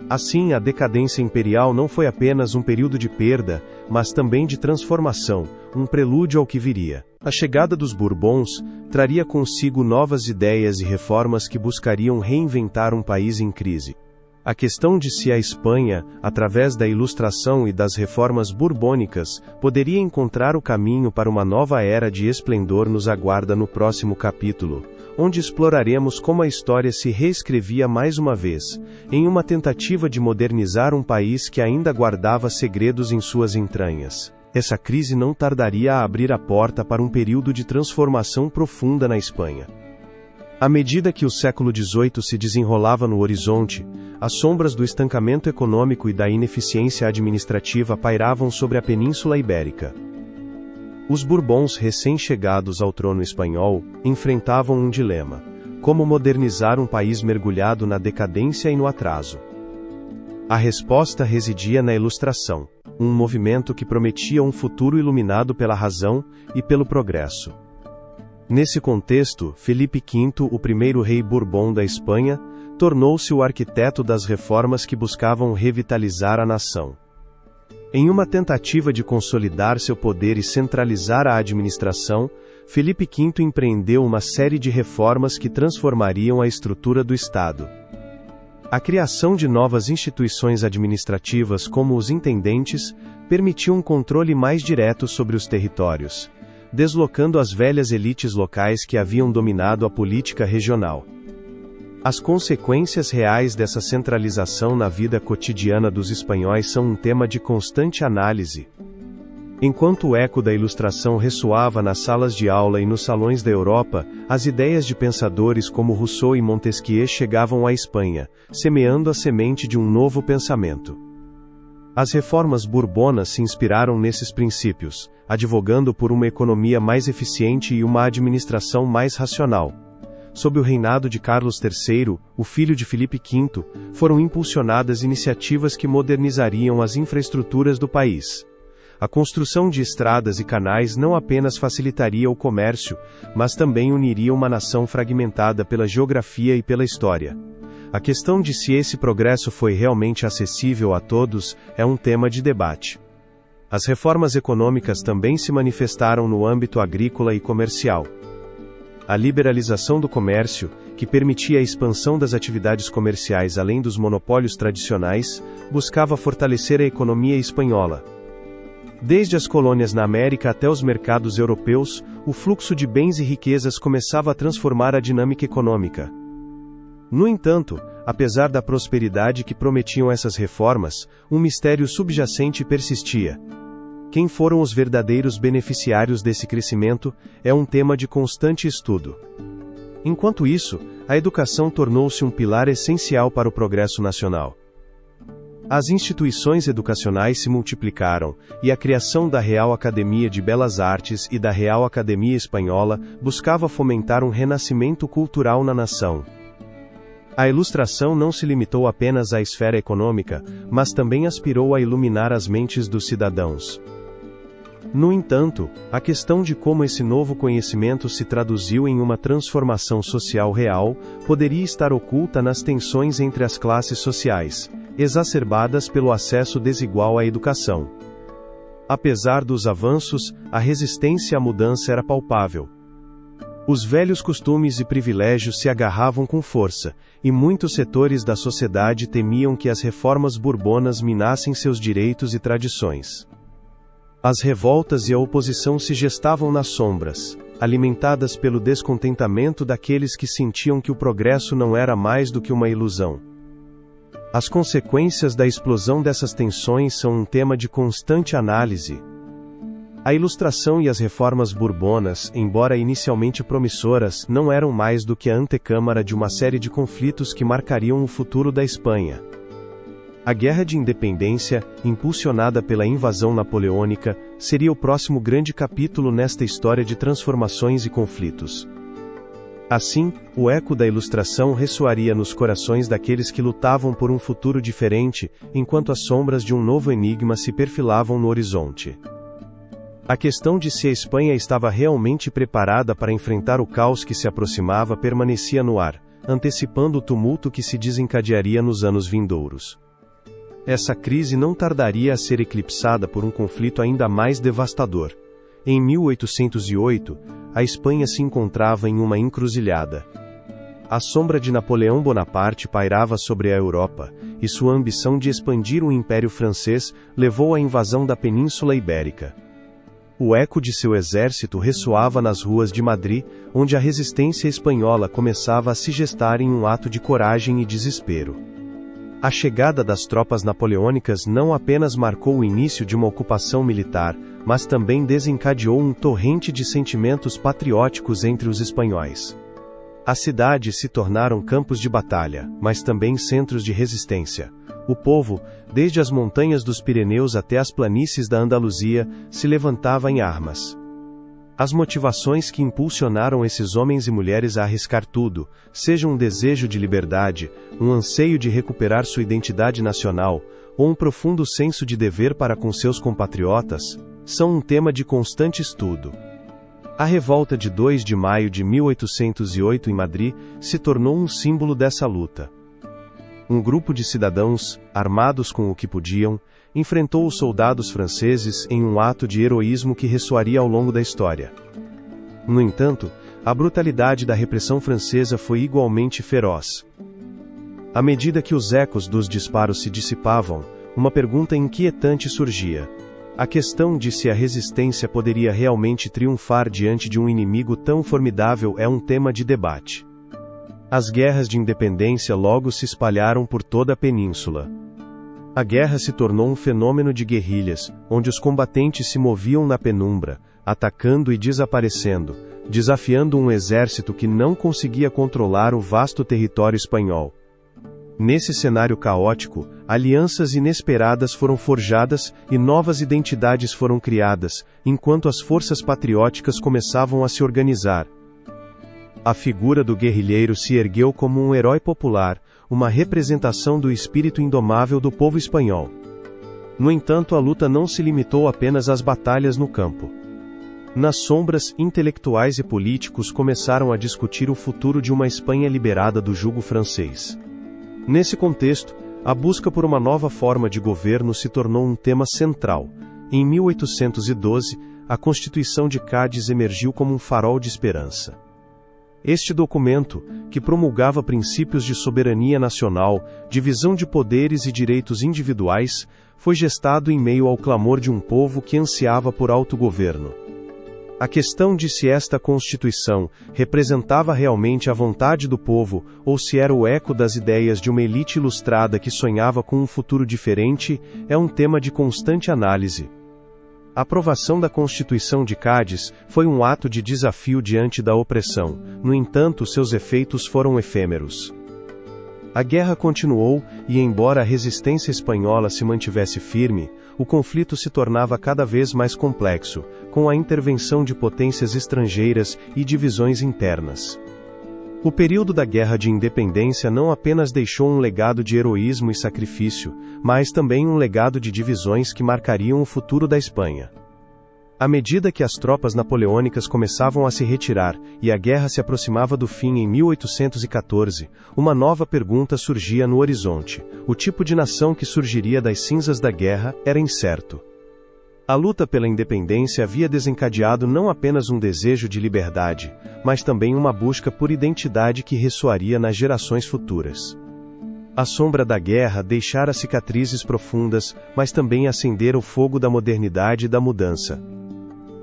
Assim, a decadência imperial não foi apenas um período de perda, mas também de transformação, um prelúdio ao que viria. A chegada dos Bourbons traria consigo novas ideias e reformas que buscariam reinventar um país em crise. A questão de se a Espanha, através da Ilustração e das reformas borbônicas, poderia encontrar o caminho para uma nova era de esplendor nos aguarda no próximo capítulo, onde exploraremos como a história se reescrevia mais uma vez, em uma tentativa de modernizar um país que ainda guardava segredos em suas entranhas. Essa crise não tardaria a abrir a porta para um período de transformação profunda na Espanha. À medida que o século XVIII se desenrolava no horizonte, as sombras do estancamento econômico e da ineficiência administrativa pairavam sobre a Península Ibérica. Os Bourbons recém-chegados ao trono espanhol enfrentavam um dilema: como modernizar um país mergulhado na decadência e no atraso. A resposta residia na Ilustração, um movimento que prometia um futuro iluminado pela razão e pelo progresso. Nesse contexto, Felipe V, o primeiro rei Bourbon da Espanha, tornou-se o arquiteto das reformas que buscavam revitalizar a nação. Em uma tentativa de consolidar seu poder e centralizar a administração, Felipe V empreendeu uma série de reformas que transformariam a estrutura do Estado. A criação de novas instituições administrativas como os intendentes permitiu um controle mais direto sobre os territórios, deslocando as velhas elites locais que haviam dominado a política regional. As consequências reais dessa centralização na vida cotidiana dos espanhóis são um tema de constante análise. Enquanto o eco da Ilustração ressoava nas salas de aula e nos salões da Europa, as ideias de pensadores como Rousseau e Montesquieu chegavam à Espanha, semeando a semente de um novo pensamento. As reformas bourbonas se inspiraram nesses princípios, advogando por uma economia mais eficiente e uma administração mais racional. Sob o reinado de Carlos III, o filho de Felipe V, foram impulsionadas iniciativas que modernizariam as infraestruturas do país. A construção de estradas e canais não apenas facilitaria o comércio, mas também uniria uma nação fragmentada pela geografia e pela história. A questão de se esse progresso foi realmente acessível a todos é um tema de debate. As reformas econômicas também se manifestaram no âmbito agrícola e comercial. A liberalização do comércio, que permitia a expansão das atividades comerciais além dos monopólios tradicionais, buscava fortalecer a economia espanhola. Desde as colônias na América até os mercados europeus, o fluxo de bens e riquezas começava a transformar a dinâmica econômica. No entanto, apesar da prosperidade que prometiam essas reformas, um mistério subjacente persistia. Quem foram os verdadeiros beneficiários desse crescimento é um tema de constante estudo. Enquanto isso, a educação tornou-se um pilar essencial para o progresso nacional. As instituições educacionais se multiplicaram, e a criação da Real Academia de Belas Artes e da Real Academia Espanhola buscava fomentar um renascimento cultural na nação. A Ilustração não se limitou apenas à esfera econômica, mas também aspirou a iluminar as mentes dos cidadãos. No entanto, a questão de como esse novo conhecimento se traduziu em uma transformação social real, poderia estar oculta nas tensões entre as classes sociais, exacerbadas pelo acesso desigual à educação. Apesar dos avanços, a resistência à mudança era palpável. Os velhos costumes e privilégios se agarravam com força, e muitos setores da sociedade temiam que as reformas bourbonas minassem seus direitos e tradições. As revoltas e a oposição se gestavam nas sombras, alimentadas pelo descontentamento daqueles que sentiam que o progresso não era mais do que uma ilusão. As consequências da explosão dessas tensões são um tema de constante análise. A Ilustração e as reformas bourbonas, embora inicialmente promissoras, não eram mais do que a antecâmara de uma série de conflitos que marcariam o futuro da Espanha. A Guerra de Independência, impulsionada pela invasão napoleônica, seria o próximo grande capítulo nesta história de transformações e conflitos. Assim, o eco da Ilustração ressoaria nos corações daqueles que lutavam por um futuro diferente, enquanto as sombras de um novo enigma se perfilavam no horizonte. A questão de se a Espanha estava realmente preparada para enfrentar o caos que se aproximava permanecia no ar, antecipando o tumulto que se desencadearia nos anos vindouros. Essa crise não tardaria a ser eclipsada por um conflito ainda mais devastador. Em 1808, a Espanha se encontrava em uma encruzilhada. A sombra de Napoleão Bonaparte pairava sobre a Europa, e sua ambição de expandir o Império Francês levou à invasão da Península Ibérica. O eco de seu exército ressoava nas ruas de Madrid, onde a resistência espanhola começava a se gestar em um ato de coragem e desespero. A chegada das tropas napoleônicas não apenas marcou o início de uma ocupação militar, mas também desencadeou um torrente de sentimentos patrióticos entre os espanhóis. As cidades se tornaram campos de batalha, mas também centros de resistência. O povo, desde as montanhas dos Pirineus até as planícies da Andaluzia, se levantava em armas. As motivações que impulsionaram esses homens e mulheres a arriscar tudo, seja um desejo de liberdade, um anseio de recuperar sua identidade nacional, ou um profundo senso de dever para com seus compatriotas, são um tema de constante estudo. A revolta de 2 de maio de 1808 em Madrid se tornou um símbolo dessa luta. Um grupo de cidadãos, armados com o que podiam, enfrentou os soldados franceses em um ato de heroísmo que ressoaria ao longo da história. No entanto, a brutalidade da repressão francesa foi igualmente feroz. À medida que os ecos dos disparos se dissipavam, uma pergunta inquietante surgia. A questão de se a resistência poderia realmente triunfar diante de um inimigo tão formidável é um tema de debate. As guerras de independência logo se espalharam por toda a península. A guerra se tornou um fenômeno de guerrilhas, onde os combatentes se moviam na penumbra, atacando e desaparecendo, desafiando um exército que não conseguia controlar o vasto território espanhol. Nesse cenário caótico, alianças inesperadas foram forjadas e novas identidades foram criadas, enquanto as forças patrióticas começavam a se organizar. A figura do guerrilheiro se ergueu como um herói popular, uma representação do espírito indomável do povo espanhol. No entanto, a luta não se limitou apenas às batalhas no campo. Nas sombras, intelectuais e políticos começaram a discutir o futuro de uma Espanha liberada do jugo francês. Nesse contexto, a busca por uma nova forma de governo se tornou um tema central. Em 1812, a Constituição de Cádiz emergiu como um farol de esperança. Este documento, que promulgava princípios de soberania nacional, divisão de poderes e direitos individuais, foi gestado em meio ao clamor de um povo que ansiava por autogoverno. A questão de se esta Constituição representava realmente a vontade do povo, ou se era o eco das ideias de uma elite ilustrada que sonhava com um futuro diferente, é um tema de constante análise. A aprovação da Constituição de Cádiz foi um ato de desafio diante da opressão, no entanto, seus efeitos foram efêmeros. A guerra continuou, e embora a resistência espanhola se mantivesse firme, o conflito se tornava cada vez mais complexo, com a intervenção de potências estrangeiras e divisões internas. O período da Guerra de Independência não apenas deixou um legado de heroísmo e sacrifício, mas também um legado de divisões que marcariam o futuro da Espanha. À medida que as tropas napoleônicas começavam a se retirar, e a guerra se aproximava do fim em 1814, uma nova pergunta surgia no horizonte. O tipo de nação que surgiria das cinzas da guerra era incerto. A luta pela independência havia desencadeado não apenas um desejo de liberdade, mas também uma busca por identidade que ressoaria nas gerações futuras. A sombra da guerra deixara cicatrizes profundas, mas também acendera o fogo da modernidade e da mudança.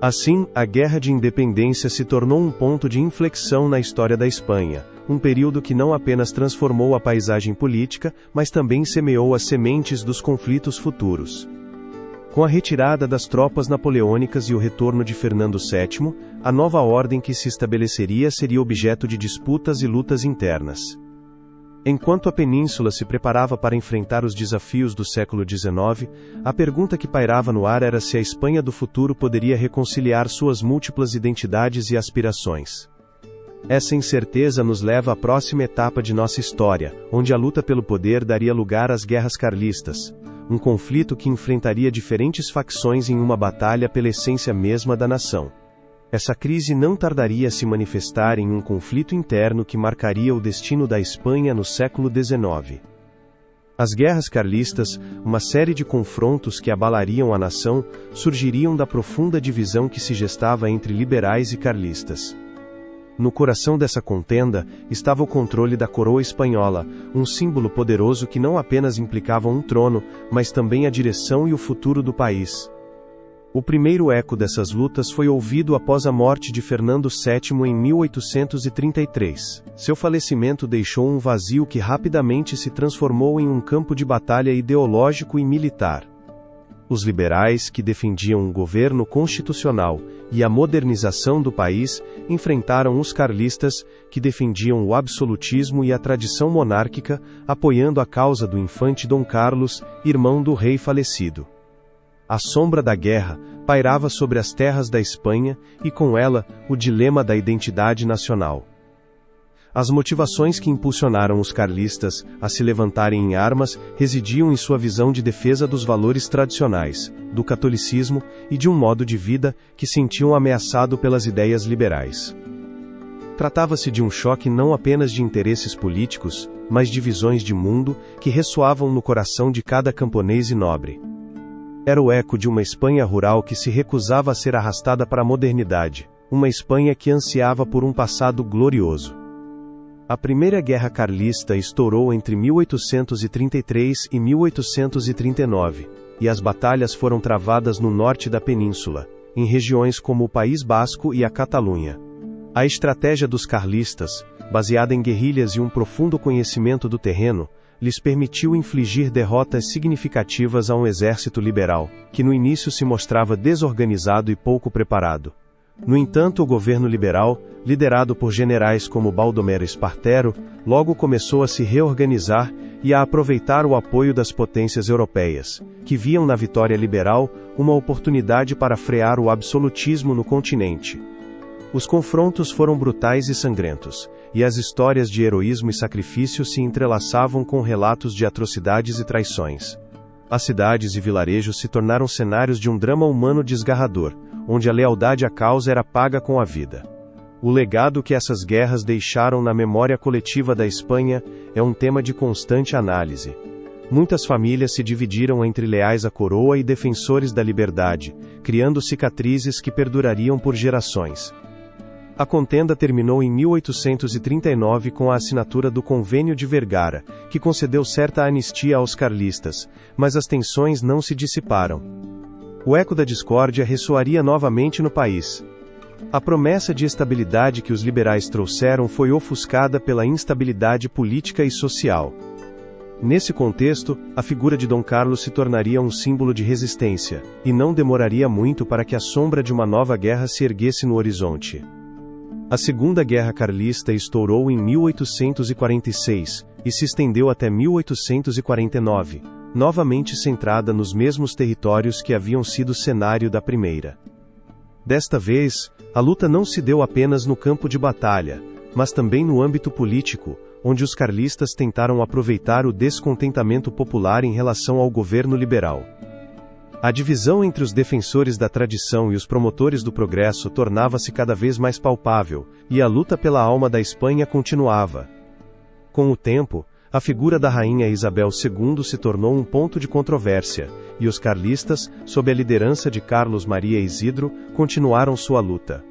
Assim, a Guerra de Independência se tornou um ponto de inflexão na história da Espanha, um período que não apenas transformou a paisagem política, mas também semeou as sementes dos conflitos futuros. Com a retirada das tropas napoleônicas e o retorno de Fernando VII, a nova ordem que se estabeleceria seria objeto de disputas e lutas internas. Enquanto a península se preparava para enfrentar os desafios do século XIX, a pergunta que pairava no ar era se a Espanha do futuro poderia reconciliar suas múltiplas identidades e aspirações. Essa incerteza nos leva à próxima etapa de nossa história, onde a luta pelo poder daria lugar às guerras carlistas, um conflito que enfrentaria diferentes facções em uma batalha pela essência mesma da nação. Essa crise não tardaria a se manifestar em um conflito interno que marcaria o destino da Espanha no século XIX. As guerras carlistas, uma série de confrontos que abalariam a nação, surgiriam da profunda divisão que se gestava entre liberais e carlistas. No coração dessa contenda, estava o controle da coroa espanhola, um símbolo poderoso que não apenas implicava um trono, mas também a direção e o futuro do país. O primeiro eco dessas lutas foi ouvido após a morte de Fernando VII em 1833. Seu falecimento deixou um vazio que rapidamente se transformou em um campo de batalha ideológico e militar. Os liberais, que defendiam um governo constitucional e a modernização do país, enfrentaram os carlistas, que defendiam o absolutismo e a tradição monárquica, apoiando a causa do infante Dom Carlos, irmão do rei falecido. A sombra da guerra pairava sobre as terras da Espanha, e com ela, o dilema da identidade nacional. As motivações que impulsionaram os carlistas a se levantarem em armas residiam em sua visão de defesa dos valores tradicionais, do catolicismo e de um modo de vida que sentiam ameaçado pelas ideias liberais. Tratava-se de um choque não apenas de interesses políticos, mas de visões de mundo que ressoavam no coração de cada camponês e nobre. Era o eco de uma Espanha rural que se recusava a ser arrastada para a modernidade, uma Espanha que ansiava por um passado glorioso. A Primeira Guerra Carlista estourou entre 1833 e 1839, e as batalhas foram travadas no norte da península, em regiões como o País Basco e a Catalunha. A estratégia dos carlistas, baseada em guerrilhas e um profundo conhecimento do terreno, lhes permitiu infligir derrotas significativas a um exército liberal, que no início se mostrava desorganizado e pouco preparado. No entanto, o governo liberal, liderado por generais como Baldomero Espartero, logo começou a se reorganizar e a aproveitar o apoio das potências europeias, que viam na vitória liberal uma oportunidade para frear o absolutismo no continente. Os confrontos foram brutais e sangrentos, e as histórias de heroísmo e sacrifício se entrelaçavam com relatos de atrocidades e traições. As cidades e vilarejos se tornaram cenários de um drama humano desgarrador, onde a lealdade à causa era paga com a vida. O legado que essas guerras deixaram na memória coletiva da Espanha é um tema de constante análise. Muitas famílias se dividiram entre leais à coroa e defensores da liberdade, criando cicatrizes que perdurariam por gerações. A contenda terminou em 1839 com a assinatura do Convênio de Vergara, que concedeu certa anistia aos carlistas, mas as tensões não se dissiparam. O eco da discórdia ressoaria novamente no país. A promessa de estabilidade que os liberais trouxeram foi ofuscada pela instabilidade política e social. Nesse contexto, a figura de Dom Carlos se tornaria um símbolo de resistência, e não demoraria muito para que a sombra de uma nova guerra se erguesse no horizonte. A Segunda Guerra Carlista estourou em 1846, e se estendeu até 1849, novamente centrada nos mesmos territórios que haviam sido cenário da primeira. Desta vez, a luta não se deu apenas no campo de batalha, mas também no âmbito político, onde os carlistas tentaram aproveitar o descontentamento popular em relação ao governo liberal. A divisão entre os defensores da tradição e os promotores do progresso tornava-se cada vez mais palpável, e a luta pela alma da Espanha continuava. Com o tempo, a figura da rainha Isabel II se tornou um ponto de controvérsia, e os carlistas, sob a liderança de Carlos Maria Isidro, continuaram sua luta.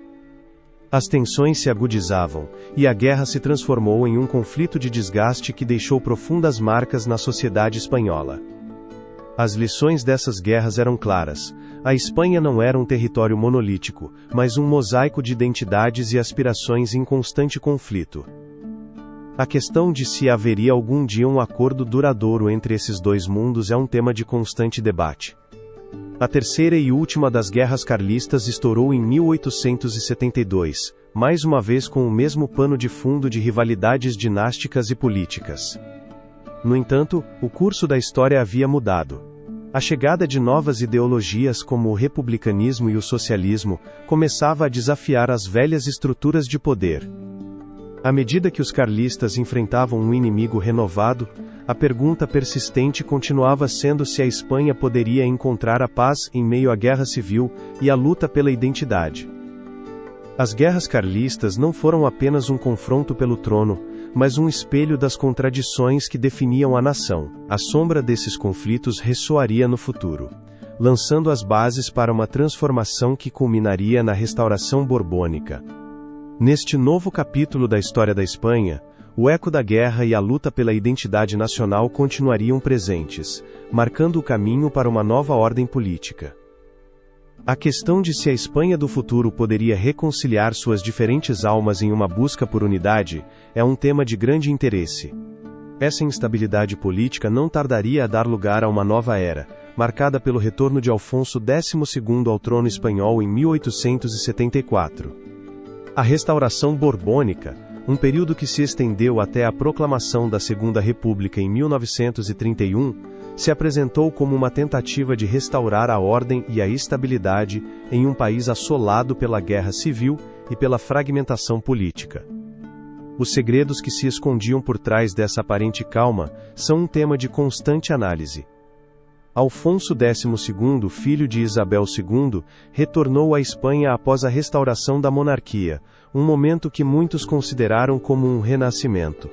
As tensões se agudizavam, e a guerra se transformou em um conflito de desgaste que deixou profundas marcas na sociedade espanhola. As lições dessas guerras eram claras. A Espanha não era um território monolítico, mas um mosaico de identidades e aspirações em constante conflito. A questão de se haveria algum dia um acordo duradouro entre esses dois mundos é um tema de constante debate. A terceira e última das guerras carlistas estourou em 1872, mais uma vez com o mesmo pano de fundo de rivalidades dinásticas e políticas. No entanto, o curso da história havia mudado. A chegada de novas ideologias como o republicanismo e o socialismo começava a desafiar as velhas estruturas de poder. À medida que os carlistas enfrentavam um inimigo renovado, a pergunta persistente continuava sendo se a Espanha poderia encontrar a paz em meio à guerra civil e à luta pela identidade. As guerras carlistas não foram apenas um confronto pelo trono, mas um espelho das contradições que definiam a nação. A sombra desses conflitos ressoaria no futuro, lançando as bases para uma transformação que culminaria na restauração borbônica. Neste novo capítulo da história da Espanha, o eco da guerra e a luta pela identidade nacional continuariam presentes, marcando o caminho para uma nova ordem política. A questão de se a Espanha do futuro poderia reconciliar suas diferentes almas em uma busca por unidade, é um tema de grande interesse. Essa instabilidade política não tardaria a dar lugar a uma nova era, marcada pelo retorno de Alfonso XII ao trono espanhol em 1874. A Restauração Borbônica, um período que se estendeu até a proclamação da Segunda República em 1931, se apresentou como uma tentativa de restaurar a ordem e a estabilidade em um país assolado pela guerra civil e pela fragmentação política. Os segredos que se escondiam por trás dessa aparente calma são um tema de constante análise. Alfonso XII, filho de Isabel II, retornou à Espanha após a restauração da monarquia, um momento que muitos consideraram como um renascimento.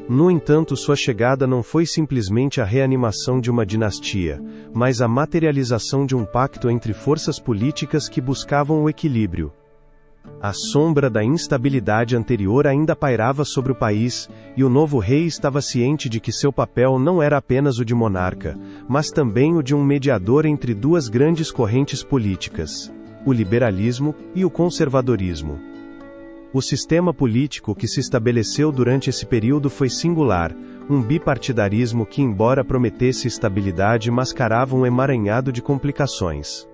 No entanto, sua chegada não foi simplesmente a reanimação de uma dinastia, mas a materialização de um pacto entre forças políticas que buscavam o equilíbrio. A sombra da instabilidade anterior ainda pairava sobre o país, e o novo rei estava ciente de que seu papel não era apenas o de monarca, mas também o de um mediador entre duas grandes correntes políticas: o liberalismo e o conservadorismo. O sistema político que se estabeleceu durante esse período foi singular, um bipartidarismo que, embora prometesse estabilidade, mascarava um emaranhado de complicações.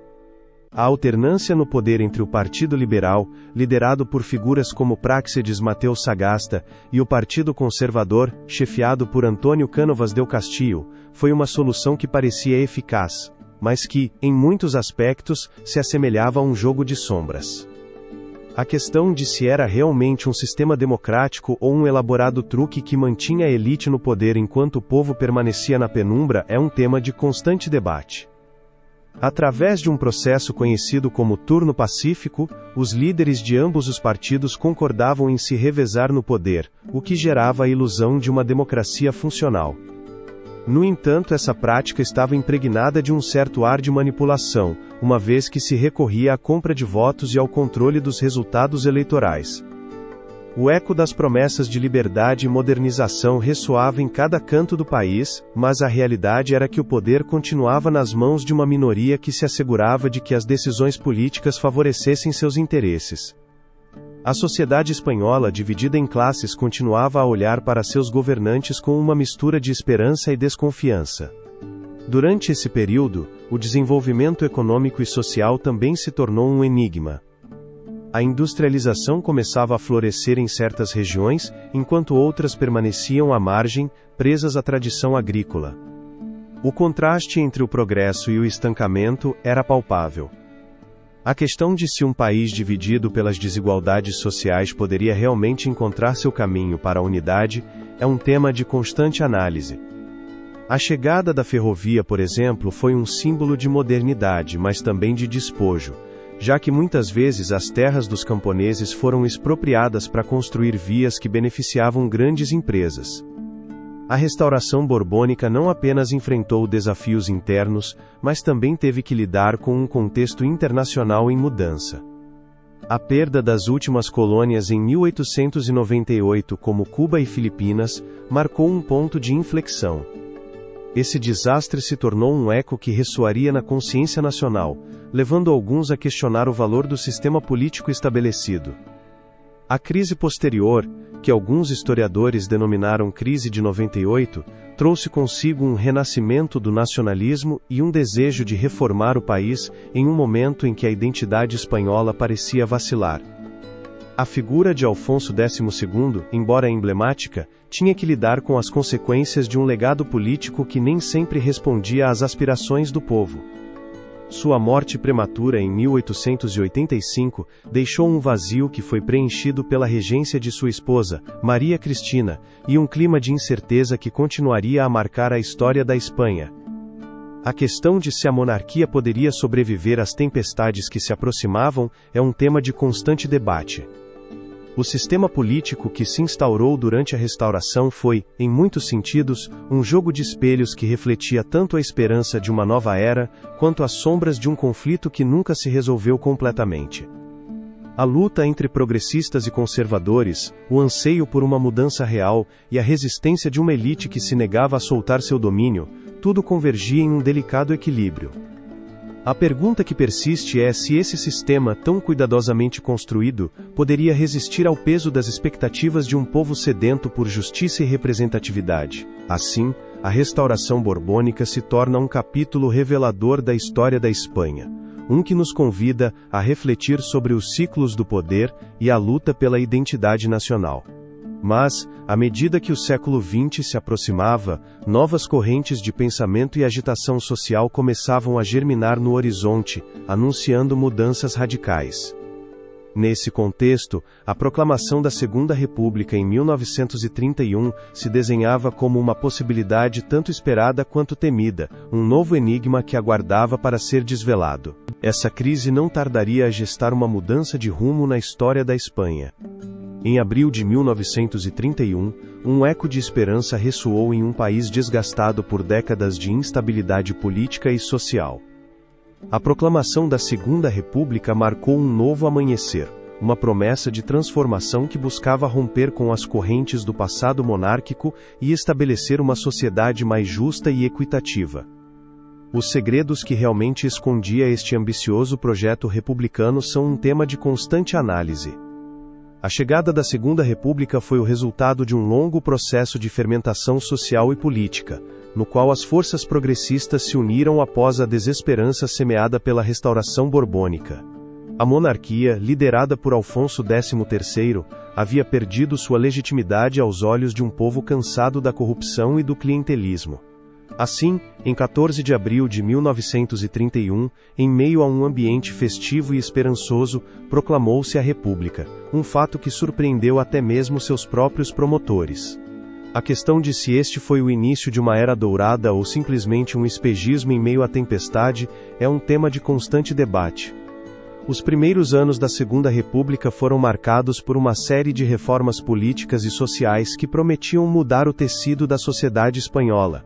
A alternância no poder entre o Partido Liberal, liderado por figuras como Práxedes Mateu Sagasta, e o Partido Conservador, chefiado por Antônio Cánovas del Castillo, foi uma solução que parecia eficaz, mas que, em muitos aspectos, se assemelhava a um jogo de sombras. A questão de se era realmente um sistema democrático ou um elaborado truque que mantinha a elite no poder enquanto o povo permanecia na penumbra é um tema de constante debate. Através de um processo conhecido como turno pacífico, os líderes de ambos os partidos concordavam em se revezar no poder, o que gerava a ilusão de uma democracia funcional. No entanto, essa prática estava impregnada de um certo ar de manipulação, uma vez que se recorria à compra de votos e ao controle dos resultados eleitorais. O eco das promessas de liberdade e modernização ressoava em cada canto do país, mas a realidade era que o poder continuava nas mãos de uma minoria que se assegurava de que as decisões políticas favorecessem seus interesses. A sociedade espanhola, dividida em classes, continuava a olhar para seus governantes com uma mistura de esperança e desconfiança. Durante esse período, o desenvolvimento econômico e social também se tornou um enigma. A industrialização começava a florescer em certas regiões, enquanto outras permaneciam à margem, presas à tradição agrícola. O contraste entre o progresso e o estancamento era palpável. A questão de se um país dividido pelas desigualdades sociais poderia realmente encontrar seu caminho para a unidade é um tema de constante análise. A chegada da ferrovia, por exemplo, foi um símbolo de modernidade, mas também de despojo, já que muitas vezes as terras dos camponeses foram expropriadas para construir vias que beneficiavam grandes empresas. A restauração borbônica não apenas enfrentou desafios internos, mas também teve que lidar com um contexto internacional em mudança. A perda das últimas colônias em 1898, como Cuba e Filipinas, marcou um ponto de inflexão. Esse desastre se tornou um eco que ressoaria na consciência nacional, levando alguns a questionar o valor do sistema político estabelecido. A crise posterior, que alguns historiadores denominaram crise de 98, trouxe consigo um renascimento do nacionalismo e um desejo de reformar o país em um momento em que a identidade espanhola parecia vacilar. A figura de Alfonso XII, embora emblemática, tinha que lidar com as consequências de um legado político que nem sempre respondia às aspirações do povo. Sua morte prematura em 1885 deixou um vazio que foi preenchido pela regência de sua esposa, Maria Cristina, e um clima de incerteza que continuaria a marcar a história da Espanha. A questão de se a monarquia poderia sobreviver às tempestades que se aproximavam é um tema de constante debate. O sistema político que se instaurou durante a Restauração foi, em muitos sentidos, um jogo de espelhos que refletia tanto a esperança de uma nova era, quanto as sombras de um conflito que nunca se resolveu completamente. A luta entre progressistas e conservadores, o anseio por uma mudança real, e a resistência de uma elite que se negava a soltar seu domínio, tudo convergia em um delicado equilíbrio. A pergunta que persiste é se esse sistema tão cuidadosamente construído poderia resistir ao peso das expectativas de um povo sedento por justiça e representatividade. Assim, a restauração borbônica se torna um capítulo revelador da história da Espanha, um que nos convida a refletir sobre os ciclos do poder e a luta pela identidade nacional. Mas, à medida que o século XX se aproximava, novas correntes de pensamento e agitação social começavam a germinar no horizonte, anunciando mudanças radicais. Nesse contexto, a proclamação da Segunda República em 1931 se desenhava como uma possibilidade tanto esperada quanto temida, um novo enigma que aguardava para ser desvelado. Essa crise não tardaria a gestar uma mudança de rumo na história da Espanha. Em abril de 1931, um eco de esperança ressoou em um país desgastado por décadas de instabilidade política e social. A proclamação da Segunda República marcou um novo amanhecer, uma promessa de transformação que buscava romper com as correntes do passado monárquico e estabelecer uma sociedade mais justa e equitativa. Os segredos que realmente escondia este ambicioso projeto republicano são um tema de constante análise. A chegada da Segunda República foi o resultado de um longo processo de fermentação social e política, no qual as forças progressistas se uniram após a desesperança semeada pela restauração borbônica. A monarquia, liderada por Afonso XIII, havia perdido sua legitimidade aos olhos de um povo cansado da corrupção e do clientelismo. Assim, em 14 de abril de 1931, em meio a um ambiente festivo e esperançoso, proclamou-se a República, um fato que surpreendeu até mesmo seus próprios promotores. A questão de se este foi o início de uma era dourada ou simplesmente um espejismo em meio à tempestade é um tema de constante debate. Os primeiros anos da Segunda República foram marcados por uma série de reformas políticas e sociais que prometiam mudar o tecido da sociedade espanhola.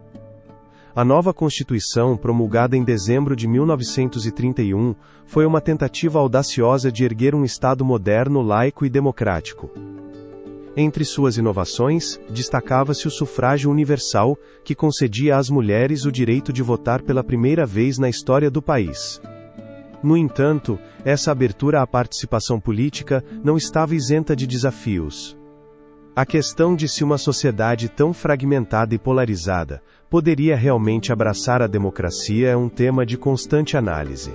A nova Constituição, promulgada em dezembro de 1931, foi uma tentativa audaciosa de erguer um Estado moderno, laico e democrático. Entre suas inovações, destacava-se o sufrágio universal, que concedia às mulheres o direito de votar pela primeira vez na história do país. No entanto, essa abertura à participação política não estava isenta de desafios. A questão de se uma sociedade tão fragmentada e polarizada poderia realmente abraçar a democracia é um tema de constante análise.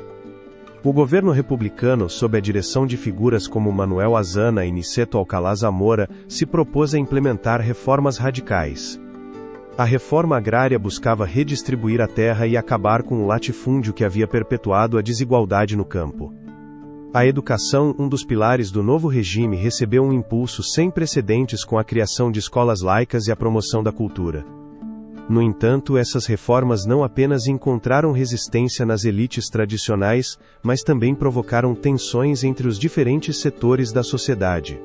O governo republicano, sob a direção de figuras como Manuel Azaña e Niceto Alcalá Zamora, se propôs a implementar reformas radicais. A reforma agrária buscava redistribuir a terra e acabar com o latifúndio que havia perpetuado a desigualdade no campo. A educação, um dos pilares do novo regime, recebeu um impulso sem precedentes com a criação de escolas laicas e a promoção da cultura. No entanto, essas reformas não apenas encontraram resistência nas elites tradicionais, mas também provocaram tensões entre os diferentes setores da sociedade.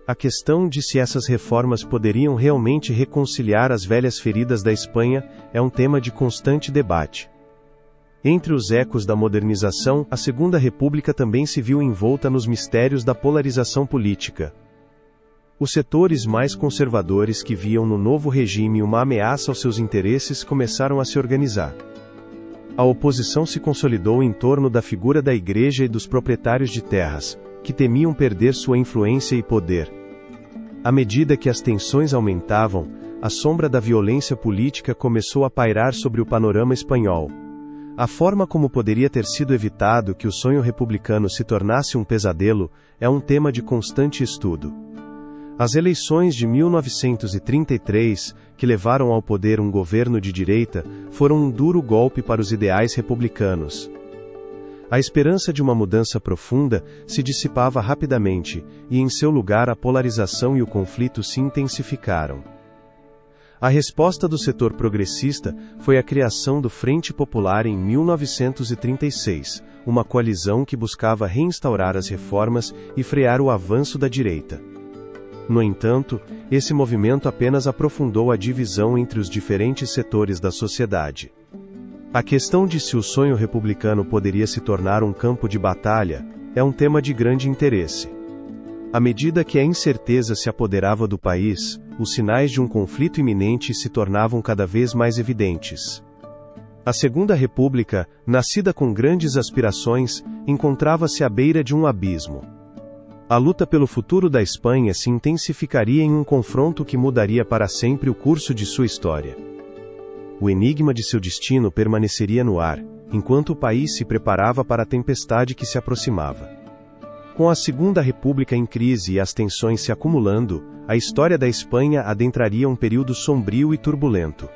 A questão de se essas reformas poderiam realmente reconciliar as velhas feridas da Espanha é um tema de constante debate. Entre os ecos da modernização, a Segunda República também se viu envolta nos mistérios da polarização política. Os setores mais conservadores que viam no novo regime uma ameaça aos seus interesses começaram a se organizar. A oposição se consolidou em torno da figura da Igreja e dos proprietários de terras, que temiam perder sua influência e poder. À medida que as tensões aumentavam, a sombra da violência política começou a pairar sobre o panorama espanhol. A forma como poderia ter sido evitado que o sonho republicano se tornasse um pesadelo é um tema de constante estudo. As eleições de 1933, que levaram ao poder um governo de direita, foram um duro golpe para os ideais republicanos. A esperança de uma mudança profunda se dissipava rapidamente, e em seu lugar a polarização e o conflito se intensificaram. A resposta do setor progressista foi a criação do Frente Popular em 1936, uma coalizão que buscava reinstaurar as reformas e frear o avanço da direita. No entanto, esse movimento apenas aprofundou a divisão entre os diferentes setores da sociedade. A questão de se o sonho republicano poderia se tornar um campo de batalha é um tema de grande interesse. À medida que a incerteza se apoderava do país, os sinais de um conflito iminente se tornavam cada vez mais evidentes. A Segunda República, nascida com grandes aspirações, encontrava-se à beira de um abismo. A luta pelo futuro da Espanha se intensificaria em um confronto que mudaria para sempre o curso de sua história. O enigma de seu destino permaneceria no ar, enquanto o país se preparava para a tempestade que se aproximava. Com a Segunda República em crise e as tensões se acumulando, a história da Espanha adentraria um período sombrio e turbulento.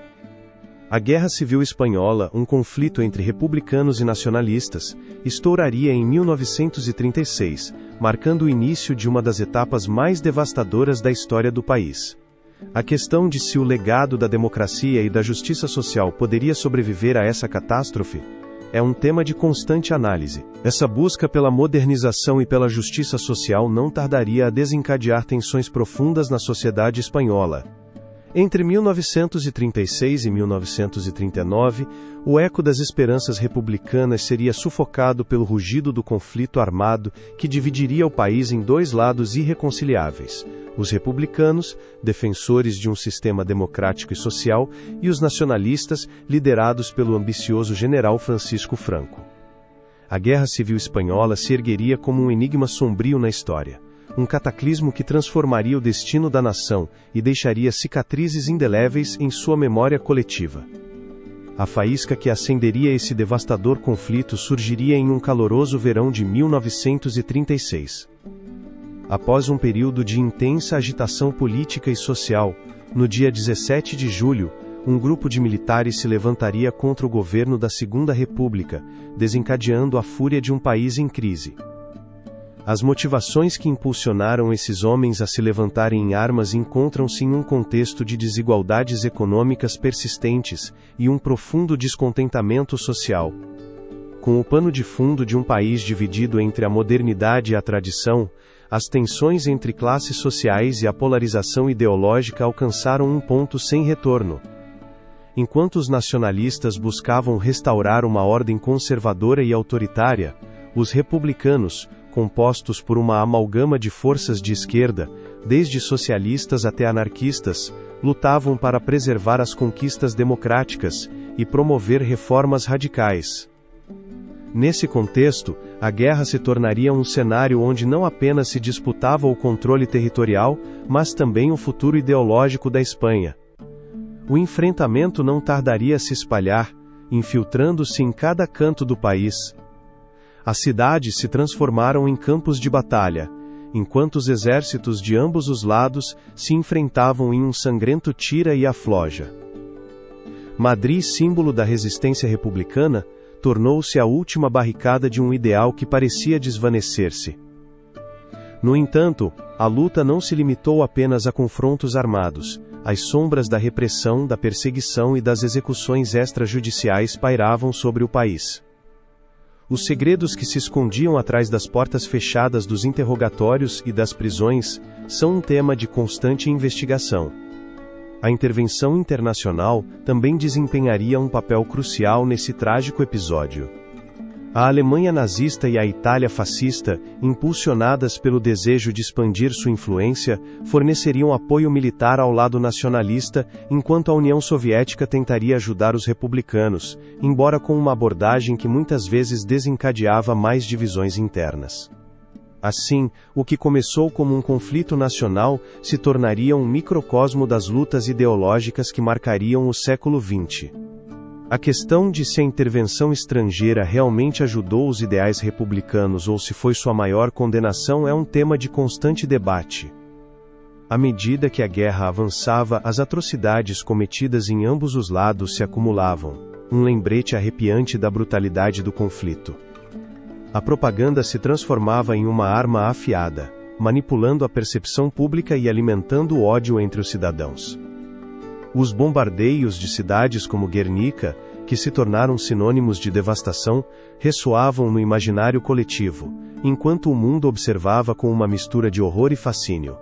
A Guerra Civil Espanhola, um conflito entre republicanos e nacionalistas, estouraria em 1936, marcando o início de uma das etapas mais devastadoras da história do país. A questão de se o legado da democracia e da justiça social poderia sobreviver a essa catástrofe é um tema de constante análise. Essa busca pela modernização e pela justiça social não tardaria a desencadear tensões profundas na sociedade espanhola. Entre 1936 e 1939, o eco das esperanças republicanas seria sufocado pelo rugido do conflito armado que dividiria o país em dois lados irreconciliáveis: os republicanos, defensores de um sistema democrático e social, e os nacionalistas, liderados pelo ambicioso general Francisco Franco. A Guerra Civil Espanhola se ergueria como um enigma sombrio na história. Um cataclismo que transformaria o destino da nação e deixaria cicatrizes indeléveis em sua memória coletiva. A faísca que acenderia esse devastador conflito surgiria em um caloroso verão de 1936. Após um período de intensa agitação política e social, no dia 17 de julho, um grupo de militares se levantaria contra o governo da Segunda República, desencadeando a fúria de um país em crise. As motivações que impulsionaram esses homens a se levantarem em armas encontram-se em um contexto de desigualdades econômicas persistentes e um profundo descontentamento social. Com o pano de fundo de um país dividido entre a modernidade e a tradição, as tensões entre classes sociais e a polarização ideológica alcançaram um ponto sem retorno. Enquanto os nacionalistas buscavam restaurar uma ordem conservadora e autoritária, os republicanos, compostos por uma amalgama de forças de esquerda, desde socialistas até anarquistas, lutavam para preservar as conquistas democráticas e promover reformas radicais. Nesse contexto, a guerra se tornaria um cenário onde não apenas se disputava o controle territorial, mas também o futuro ideológico da Espanha. O enfrentamento não tardaria a se espalhar, infiltrando-se em cada canto do país. As cidades se transformaram em campos de batalha, enquanto os exércitos de ambos os lados se enfrentavam em um sangrento tira e afloja. Madrid, símbolo da resistência republicana, tornou-se a última barricada de um ideal que parecia desvanecer-se. No entanto, a luta não se limitou apenas a confrontos armados. As sombras da repressão, da perseguição e das execuções extrajudiciais pairavam sobre o país. Os segredos que se escondiam atrás das portas fechadas dos interrogatórios e das prisões são um tema de constante investigação. A intervenção internacional também desempenharia um papel crucial nesse trágico episódio. A Alemanha nazista e a Itália fascista, impulsionadas pelo desejo de expandir sua influência, forneceriam apoio militar ao lado nacionalista, enquanto a União Soviética tentaria ajudar os republicanos, embora com uma abordagem que muitas vezes desencadeava mais divisões internas. Assim, o que começou como um conflito nacional se tornaria um microcosmo das lutas ideológicas que marcariam o século XX. A questão de se a intervenção estrangeira realmente ajudou os ideais republicanos ou se foi sua maior condenação é um tema de constante debate. À medida que a guerra avançava, as atrocidades cometidas em ambos os lados se acumulavam, um lembrete arrepiante da brutalidade do conflito. A propaganda se transformava em uma arma afiada, manipulando a percepção pública e alimentando o ódio entre os cidadãos. Os bombardeios de cidades como Guernica, que se tornaram sinônimos de devastação, ressoavam no imaginário coletivo, enquanto o mundo observava com uma mistura de horror e fascínio.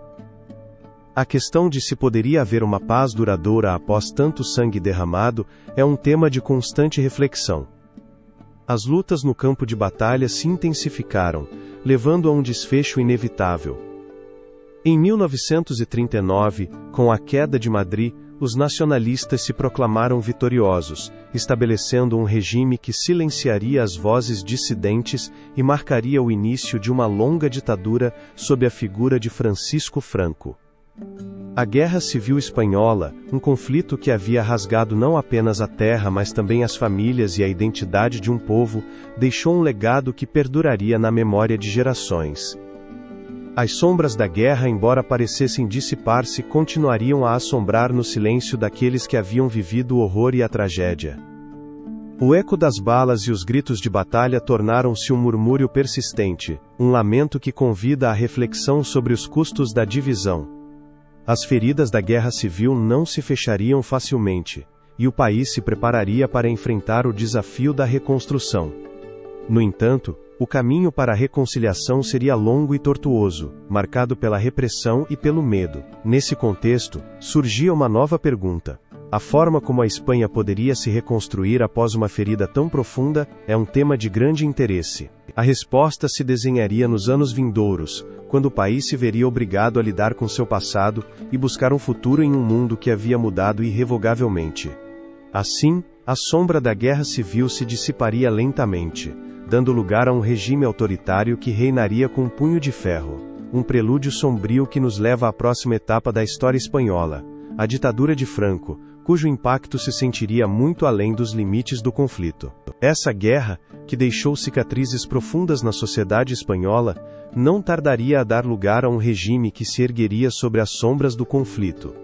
A questão de se poderia haver uma paz duradoura após tanto sangue derramado é um tema de constante reflexão. As lutas no campo de batalha se intensificaram, levando a um desfecho inevitável. Em 1939, com a queda de Madrid, os nacionalistas se proclamaram vitoriosos, estabelecendo um regime que silenciaria as vozes dissidentes e marcaria o início de uma longa ditadura sob a figura de Francisco Franco. A Guerra Civil Espanhola, um conflito que havia rasgado não apenas a terra mas também as famílias e a identidade de um povo, deixou um legado que perduraria na memória de gerações. As sombras da guerra, embora parecessem dissipar-se, continuariam a assombrar no silêncio daqueles que haviam vivido o horror e a tragédia. O eco das balas e os gritos de batalha tornaram-se um murmúrio persistente, um lamento que convida à reflexão sobre os custos da divisão. As feridas da guerra civil não se fechariam facilmente, e o país se prepararia para enfrentar o desafio da reconstrução. No entanto, O caminho para a reconciliação seria longo e tortuoso, marcado pela repressão e pelo medo. Nesse contexto, surgia uma nova pergunta. A forma como a Espanha poderia se reconstruir após uma ferida tão profunda é um tema de grande interesse. A resposta se desenharia nos anos vindouros, quando o país se veria obrigado a lidar com seu passado e buscar um futuro em um mundo que havia mudado irrevogavelmente. Assim, a sombra da guerra civil se dissiparia lentamente, dando lugar a um regime autoritário que reinaria com um punho de ferro, um prelúdio sombrio que nos leva à próxima etapa da história espanhola, a ditadura de Franco, cujo impacto se sentiria muito além dos limites do conflito. Essa guerra, que deixou cicatrizes profundas na sociedade espanhola, não tardaria a dar lugar a um regime que se ergueria sobre as sombras do conflito.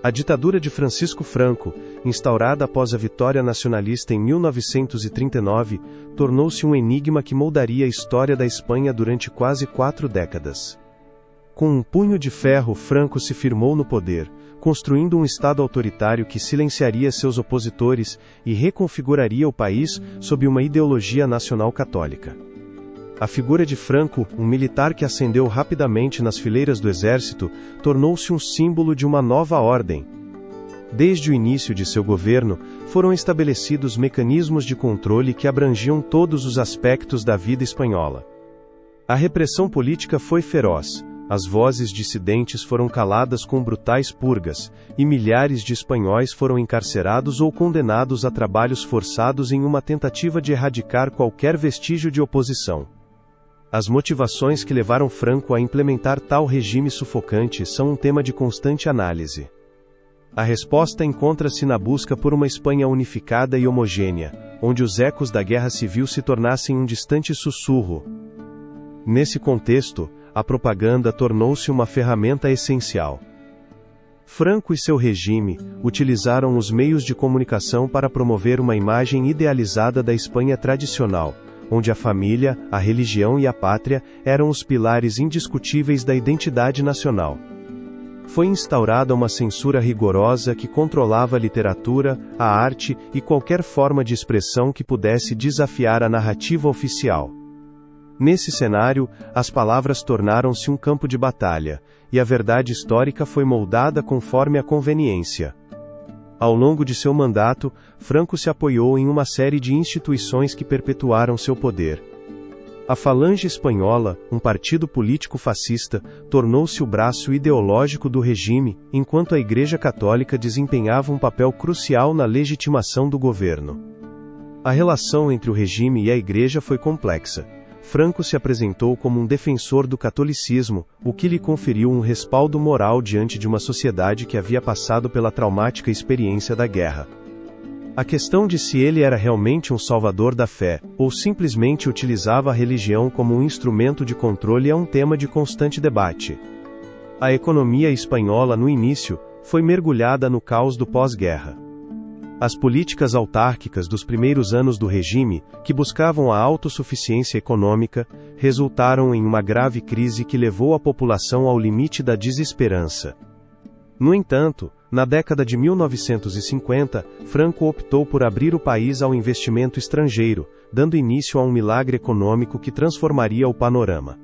A ditadura de Francisco Franco, instaurada após a vitória nacionalista em 1939, tornou-se um enigma que moldaria a história da Espanha durante quase 4 décadas. Com um punho de ferro, Franco se firmou no poder, construindo um Estado autoritário que silenciaria seus opositores e reconfiguraria o país sob uma ideologia nacional católica. A figura de Franco, um militar que ascendeu rapidamente nas fileiras do exército, tornou-se um símbolo de uma nova ordem. Desde o início de seu governo, foram estabelecidos mecanismos de controle que abrangiam todos os aspectos da vida espanhola. A repressão política foi feroz. As vozes dissidentes foram caladas com brutais purgas, e milhares de espanhóis foram encarcerados ou condenados a trabalhos forçados em uma tentativa de erradicar qualquer vestígio de oposição. As motivações que levaram Franco a implementar tal regime sufocante são um tema de constante análise. A resposta encontra-se na busca por uma Espanha unificada e homogênea, onde os ecos da guerra civil se tornassem um distante sussurro. Nesse contexto, a propaganda tornou-se uma ferramenta essencial. Franco e seu regime utilizaram os meios de comunicação para promover uma imagem idealizada da Espanha tradicional, onde a família, a religião e a pátria eram os pilares indiscutíveis da identidade nacional. Foi instaurada uma censura rigorosa que controlava a literatura, a arte e qualquer forma de expressão que pudesse desafiar a narrativa oficial. Nesse cenário, as palavras tornaram-se um campo de batalha, e a verdade histórica foi moldada conforme a conveniência. Ao longo de seu mandato, Franco se apoiou em uma série de instituições que perpetuaram seu poder. A Falange Espanhola, um partido político fascista, tornou-se o braço ideológico do regime, enquanto a Igreja Católica desempenhava um papel crucial na legitimação do governo. A relação entre o regime e a Igreja foi complexa. Franco se apresentou como um defensor do catolicismo, o que lhe conferiu um respaldo moral diante de uma sociedade que havia passado pela traumática experiência da guerra. A questão de se ele era realmente um salvador da fé, ou simplesmente utilizava a religião como um instrumento de controle é um tema de constante debate. A economia espanhola no início foi mergulhada no caos do pós-guerra. As políticas autárquicas dos primeiros anos do regime, que buscavam a autossuficiência econômica, resultaram em uma grave crise que levou a população ao limite da desesperança. No entanto, na década de 1950, Franco optou por abrir o país ao investimento estrangeiro, dando início a um milagre econômico que transformaria o panorama.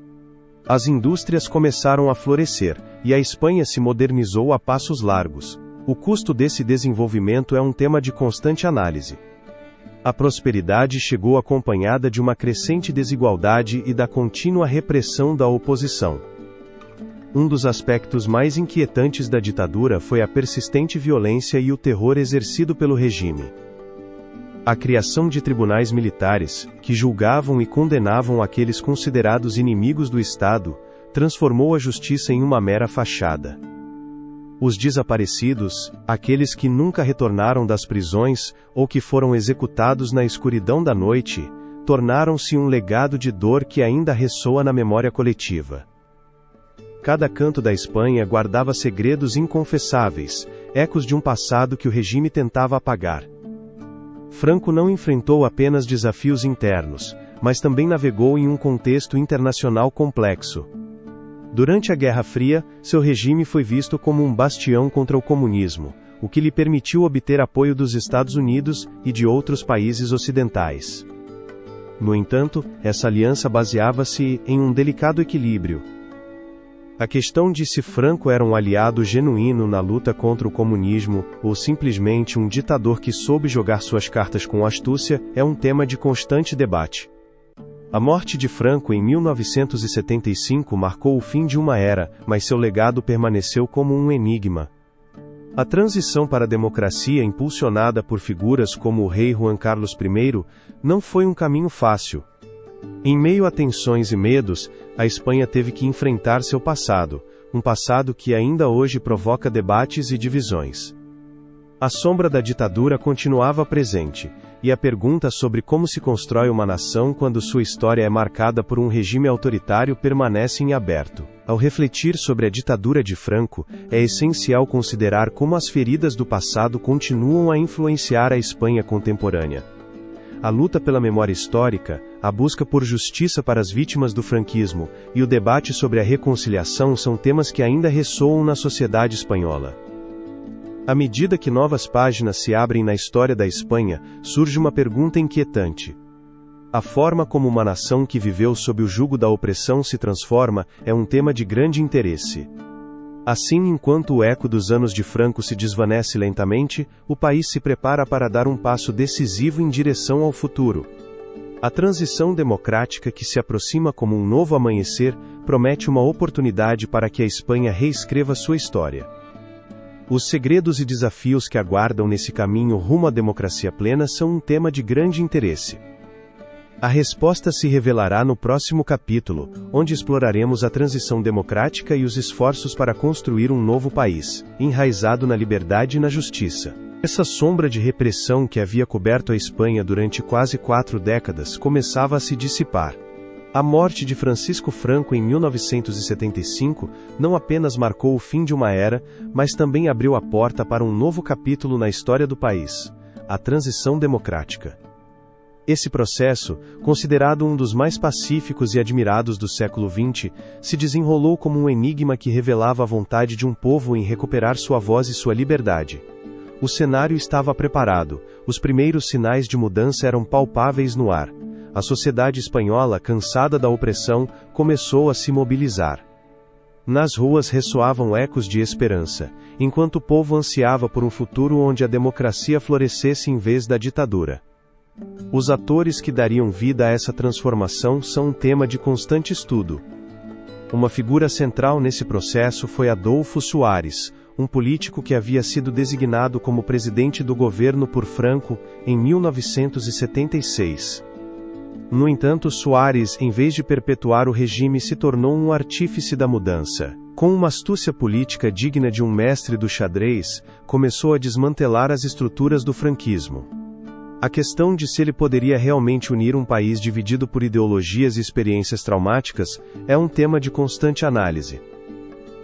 As indústrias começaram a florescer, e a Espanha se modernizou a passos largos. O custo desse desenvolvimento é um tema de constante análise. A prosperidade chegou acompanhada de uma crescente desigualdade e da contínua repressão da oposição. Um dos aspectos mais inquietantes da ditadura foi a persistente violência e o terror exercido pelo regime. A criação de tribunais militares, que julgavam e condenavam aqueles considerados inimigos do Estado, transformou a justiça em uma mera fachada. Os desaparecidos, aqueles que nunca retornaram das prisões, ou que foram executados na escuridão da noite, tornaram-se um legado de dor que ainda ressoa na memória coletiva. Cada canto da Espanha guardava segredos inconfessáveis, ecos de um passado que o regime tentava apagar. Franco não enfrentou apenas desafios internos, mas também navegou em um contexto internacional complexo. Durante a Guerra Fria, seu regime foi visto como um bastião contra o comunismo, o que lhe permitiu obter apoio dos Estados Unidos e de outros países ocidentais. No entanto, essa aliança baseava-se em um delicado equilíbrio. A questão de se Franco era um aliado genuíno na luta contra o comunismo, ou simplesmente um ditador que soube jogar suas cartas com astúcia, é um tema de constante debate. A morte de Franco em 1975 marcou o fim de uma era, mas seu legado permaneceu como um enigma. A transição para a democracia impulsionada por figuras como o rei Juan Carlos I, não foi um caminho fácil. Em meio a tensões e medos, a Espanha teve que enfrentar seu passado, um passado que ainda hoje provoca debates e divisões. A sombra da ditadura continuava presente, e a pergunta sobre como se constrói uma nação quando sua história é marcada por um regime autoritário permanece em aberto. Ao refletir sobre a ditadura de Franco, é essencial considerar como as feridas do passado continuam a influenciar a Espanha contemporânea. A luta pela memória histórica, a busca por justiça para as vítimas do franquismo e o debate sobre a reconciliação são temas que ainda ressoam na sociedade espanhola. À medida que novas páginas se abrem na história da Espanha, surge uma pergunta inquietante. A forma como uma nação que viveu sob o jugo da opressão se transforma é um tema de grande interesse. Assim, enquanto o eco dos anos de Franco se desvanece lentamente, o país se prepara para dar um passo decisivo em direção ao futuro. A transição democrática que se aproxima como um novo amanhecer promete uma oportunidade para que a Espanha reescreva sua história. Os segredos e desafios que aguardam nesse caminho rumo à democracia plena são um tema de grande interesse. A resposta se revelará no próximo capítulo, onde exploraremos a transição democrática e os esforços para construir um novo país, enraizado na liberdade e na justiça. Essa sombra de repressão que havia coberto a Espanha durante quase 4 décadas começava a se dissipar. A morte de Francisco Franco em 1975 não apenas marcou o fim de uma era, mas também abriu a porta para um novo capítulo na história do país, a transição democrática. Esse processo, considerado um dos mais pacíficos e admirados do século XX, se desenrolou como um enigma que revelava a vontade de um povo em recuperar sua voz e sua liberdade. O cenário estava preparado, os primeiros sinais de mudança eram palpáveis no ar. A sociedade espanhola, cansada da opressão, começou a se mobilizar. Nas ruas ressoavam ecos de esperança, enquanto o povo ansiava por um futuro onde a democracia florescesse em vez da ditadura. Os atores que dariam vida a essa transformação são um tema de constante estudo. Uma figura central nesse processo foi Adolfo Suárez, um político que havia sido designado como presidente do governo por Franco em 1976. No entanto, Suárez, em vez de perpetuar o regime, se tornou um artífice da mudança. Com uma astúcia política digna de um mestre do xadrez, começou a desmantelar as estruturas do franquismo. A questão de se ele poderia realmente unir um país dividido por ideologias e experiências traumáticas é um tema de constante análise.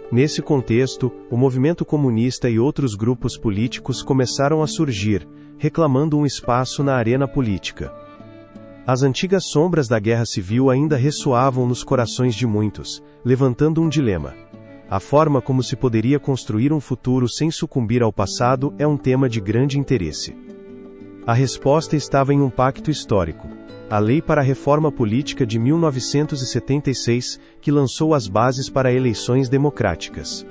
Nesse contexto, o movimento comunista e outros grupos políticos começaram a surgir, reclamando um espaço na arena política. As antigas sombras da guerra civil ainda ressoavam nos corações de muitos, levantando um dilema. A forma como se poderia construir um futuro sem sucumbir ao passado é um tema de grande interesse. A resposta estava em um pacto histórico, a Lei para a Reforma Política de 1976, que lançou as bases para eleições democráticas.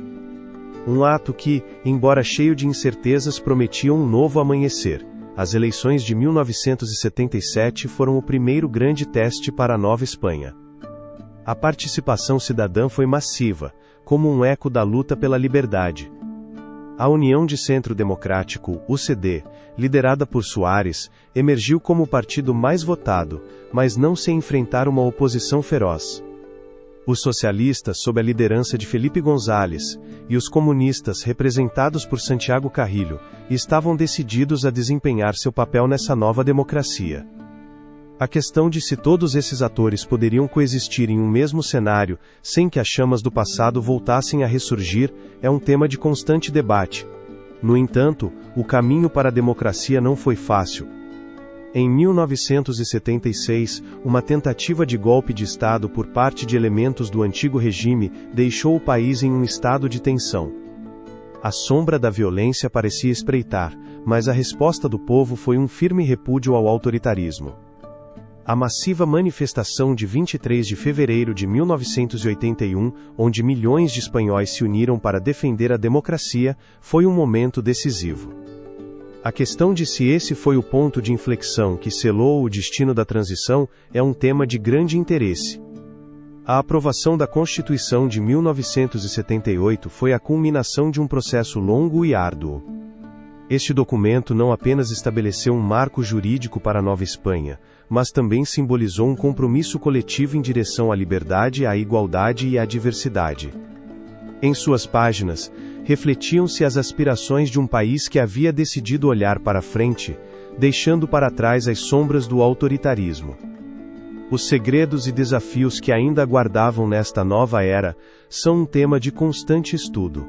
Um ato que, embora cheio de incertezas, prometia um novo amanhecer. As eleições de 1977 foram o primeiro grande teste para a nova Espanha. A participação cidadã foi massiva, como um eco da luta pela liberdade. A União de Centro Democrático, UCD, liderada por Suárez, emergiu como o partido mais votado, mas não sem enfrentar uma oposição feroz. Os socialistas, sob a liderança de Felipe González, e os comunistas, representados por Santiago Carrillo, estavam decididos a desempenhar seu papel nessa nova democracia. A questão de se todos esses atores poderiam coexistir em um mesmo cenário, sem que as chamas do passado voltassem a ressurgir, é um tema de constante debate. No entanto, o caminho para a democracia não foi fácil. Em 1976, uma tentativa de golpe de Estado por parte de elementos do antigo regime deixou o país em um estado de tensão. A sombra da violência parecia espreitar, mas a resposta do povo foi um firme repúdio ao autoritarismo. A massiva manifestação de 23 de fevereiro de 1981, onde milhões de espanhóis se uniram para defender a democracia, foi um momento decisivo. A questão de se esse foi o ponto de inflexão que selou o destino da transição é um tema de grande interesse. A aprovação da Constituição de 1978 foi a culminação de um processo longo e árduo. Este documento não apenas estabeleceu um marco jurídico para a Nova Espanha, mas também simbolizou um compromisso coletivo em direção à liberdade, à igualdade e à diversidade. Em suas páginas, refletiam-se as aspirações de um país que havia decidido olhar para frente, deixando para trás as sombras do autoritarismo. Os segredos e desafios que ainda aguardavam nesta nova era são um tema de constante estudo.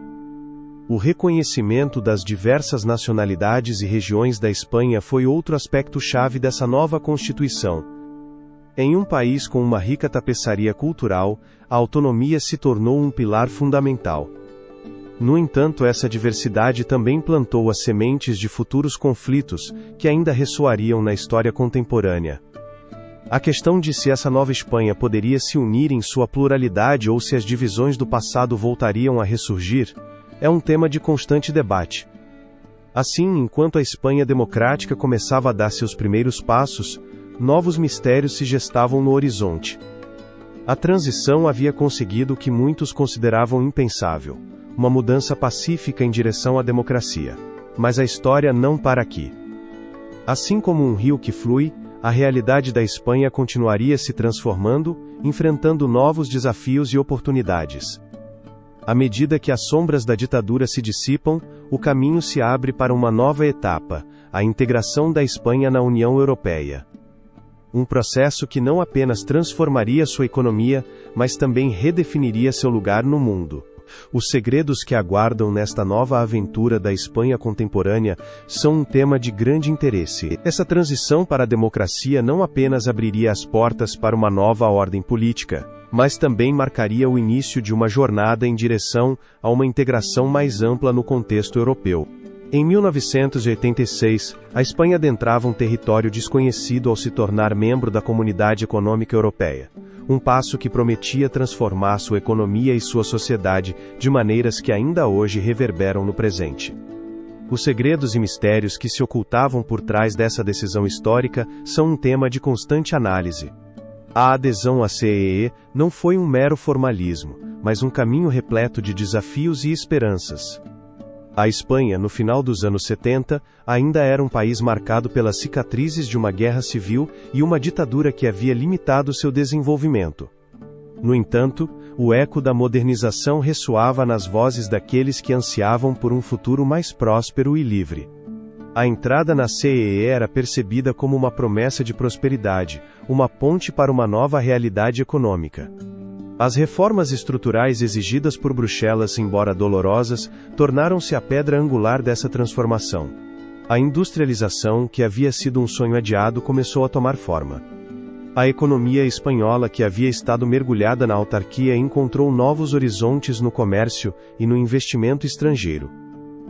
O reconhecimento das diversas nacionalidades e regiões da Espanha foi outro aspecto-chave dessa nova Constituição. Em um país com uma rica tapeçaria cultural, a autonomia se tornou um pilar fundamental. No entanto, essa diversidade também plantou as sementes de futuros conflitos, que ainda ressoariam na história contemporânea. A questão de se essa nova Espanha poderia se unir em sua pluralidade ou se as divisões do passado voltariam a ressurgir, é um tema de constante debate. Assim, enquanto a Espanha democrática começava a dar seus primeiros passos, novos mistérios se gestavam no horizonte. A transição havia conseguido o que muitos consideravam impensável: uma mudança pacífica em direção à democracia. Mas a história não para aqui. Assim como um rio que flui, a realidade da Espanha continuaria se transformando, enfrentando novos desafios e oportunidades. À medida que as sombras da ditadura se dissipam, o caminho se abre para uma nova etapa, a integração da Espanha na União Europeia. Um processo que não apenas transformaria sua economia, mas também redefiniria seu lugar no mundo. Os segredos que aguardam nesta nova aventura da Espanha contemporânea são um tema de grande interesse. Essa transição para a democracia não apenas abriria as portas para uma nova ordem política, mas também marcaria o início de uma jornada em direção a uma integração mais ampla no contexto europeu. Em 1986, a Espanha adentrava um território desconhecido ao se tornar membro da Comunidade Econômica Europeia. Um passo que prometia transformar sua economia e sua sociedade de maneiras que ainda hoje reverberam no presente. Os segredos e mistérios que se ocultavam por trás dessa decisão histórica são um tema de constante análise. A adesão à CEE não foi um mero formalismo, mas um caminho repleto de desafios e esperanças. A Espanha, no final dos anos 70, ainda era um país marcado pelas cicatrizes de uma guerra civil e uma ditadura que havia limitado seu desenvolvimento. No entanto, o eco da modernização ressoava nas vozes daqueles que ansiavam por um futuro mais próspero e livre. A entrada na CEE era percebida como uma promessa de prosperidade, uma ponte para uma nova realidade econômica. As reformas estruturais exigidas por Bruxelas, embora dolorosas, tornaram-se a pedra angular dessa transformação. A industrialização, que havia sido um sonho adiado, começou a tomar forma. A economia espanhola, que havia estado mergulhada na autarquia, encontrou novos horizontes no comércio e no investimento estrangeiro.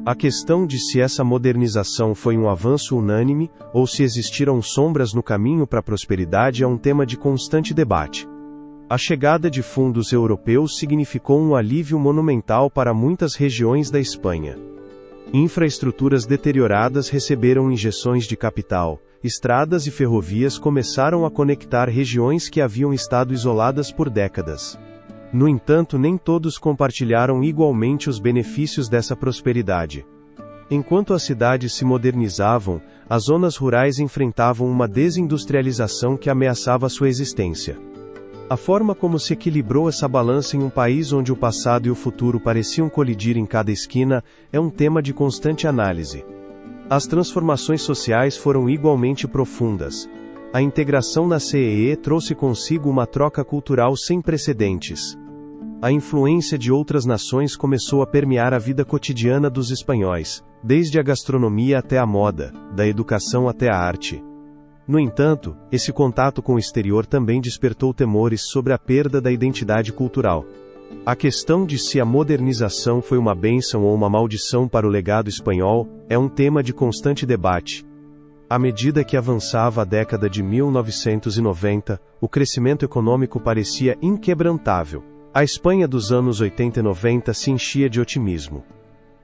A questão de se essa modernização foi um avanço unânime, ou se existiram sombras no caminho para a prosperidade, é um tema de constante debate. A chegada de fundos europeus significou um alívio monumental para muitas regiões da Espanha. Infraestruturas deterioradas receberam injeções de capital, estradas e ferrovias começaram a conectar regiões que haviam estado isoladas por décadas. No entanto, nem todos compartilharam igualmente os benefícios dessa prosperidade. Enquanto as cidades se modernizavam, as zonas rurais enfrentavam uma desindustrialização que ameaçava sua existência. A forma como se equilibrou essa balança em um país onde o passado e o futuro pareciam colidir em cada esquina é um tema de constante análise. As transformações sociais foram igualmente profundas. A integração na CEE trouxe consigo uma troca cultural sem precedentes. A influência de outras nações começou a permear a vida cotidiana dos espanhóis, desde a gastronomia até a moda, da educação até a arte. No entanto, esse contato com o exterior também despertou temores sobre a perda da identidade cultural. A questão de se a modernização foi uma bênção ou uma maldição para o legado espanhol é um tema de constante debate. À medida que avançava a década de 1990, o crescimento econômico parecia inquebrantável. A Espanha dos anos 80 e 90 se enchia de otimismo.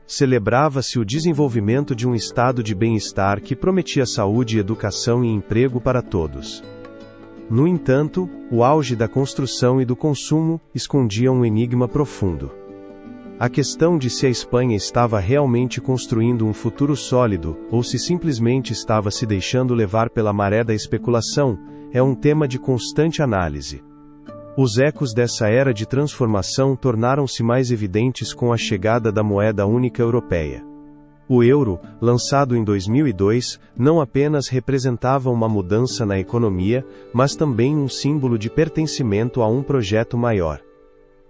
Celebrava-se o desenvolvimento de um estado de bem-estar que prometia saúde, educação e emprego para todos. No entanto, o auge da construção e do consumo escondia um enigma profundo. A questão de se a Espanha estava realmente construindo um futuro sólido, ou se simplesmente estava se deixando levar pela maré da especulação, é um tema de constante análise. Os ecos dessa era de transformação tornaram-se mais evidentes com a chegada da moeda única europeia. O euro, lançado em 2002, não apenas representava uma mudança na economia, mas também um símbolo de pertencimento a um projeto maior.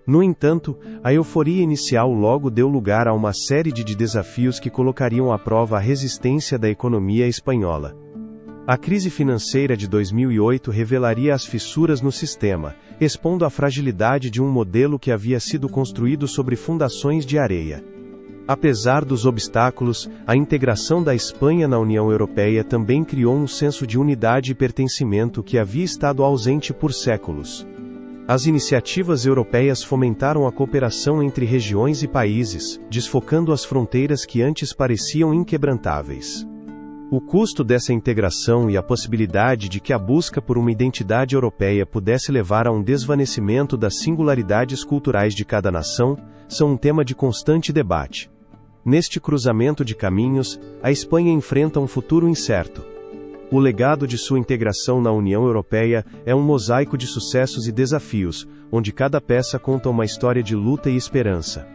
No entanto, a euforia inicial logo deu lugar a uma série de desafios que colocariam à prova a resistência da economia espanhola. A crise financeira de 2008 revelaria as fissuras no sistema, expondo a fragilidade de um modelo que havia sido construído sobre fundações de areia. Apesar dos obstáculos, a integração da Espanha na União Europeia também criou um senso de unidade e pertencimento que havia estado ausente por séculos. As iniciativas europeias fomentaram a cooperação entre regiões e países, desfocando as fronteiras que antes pareciam inquebrantáveis. O custo dessa integração e a possibilidade de que a busca por uma identidade europeia pudesse levar a um desvanecimento das singularidades culturais de cada nação, são um tema de constante debate. Neste cruzamento de caminhos, a Espanha enfrenta um futuro incerto. O legado de sua integração na União Europeia é um mosaico de sucessos e desafios, onde cada peça conta uma história de luta e esperança.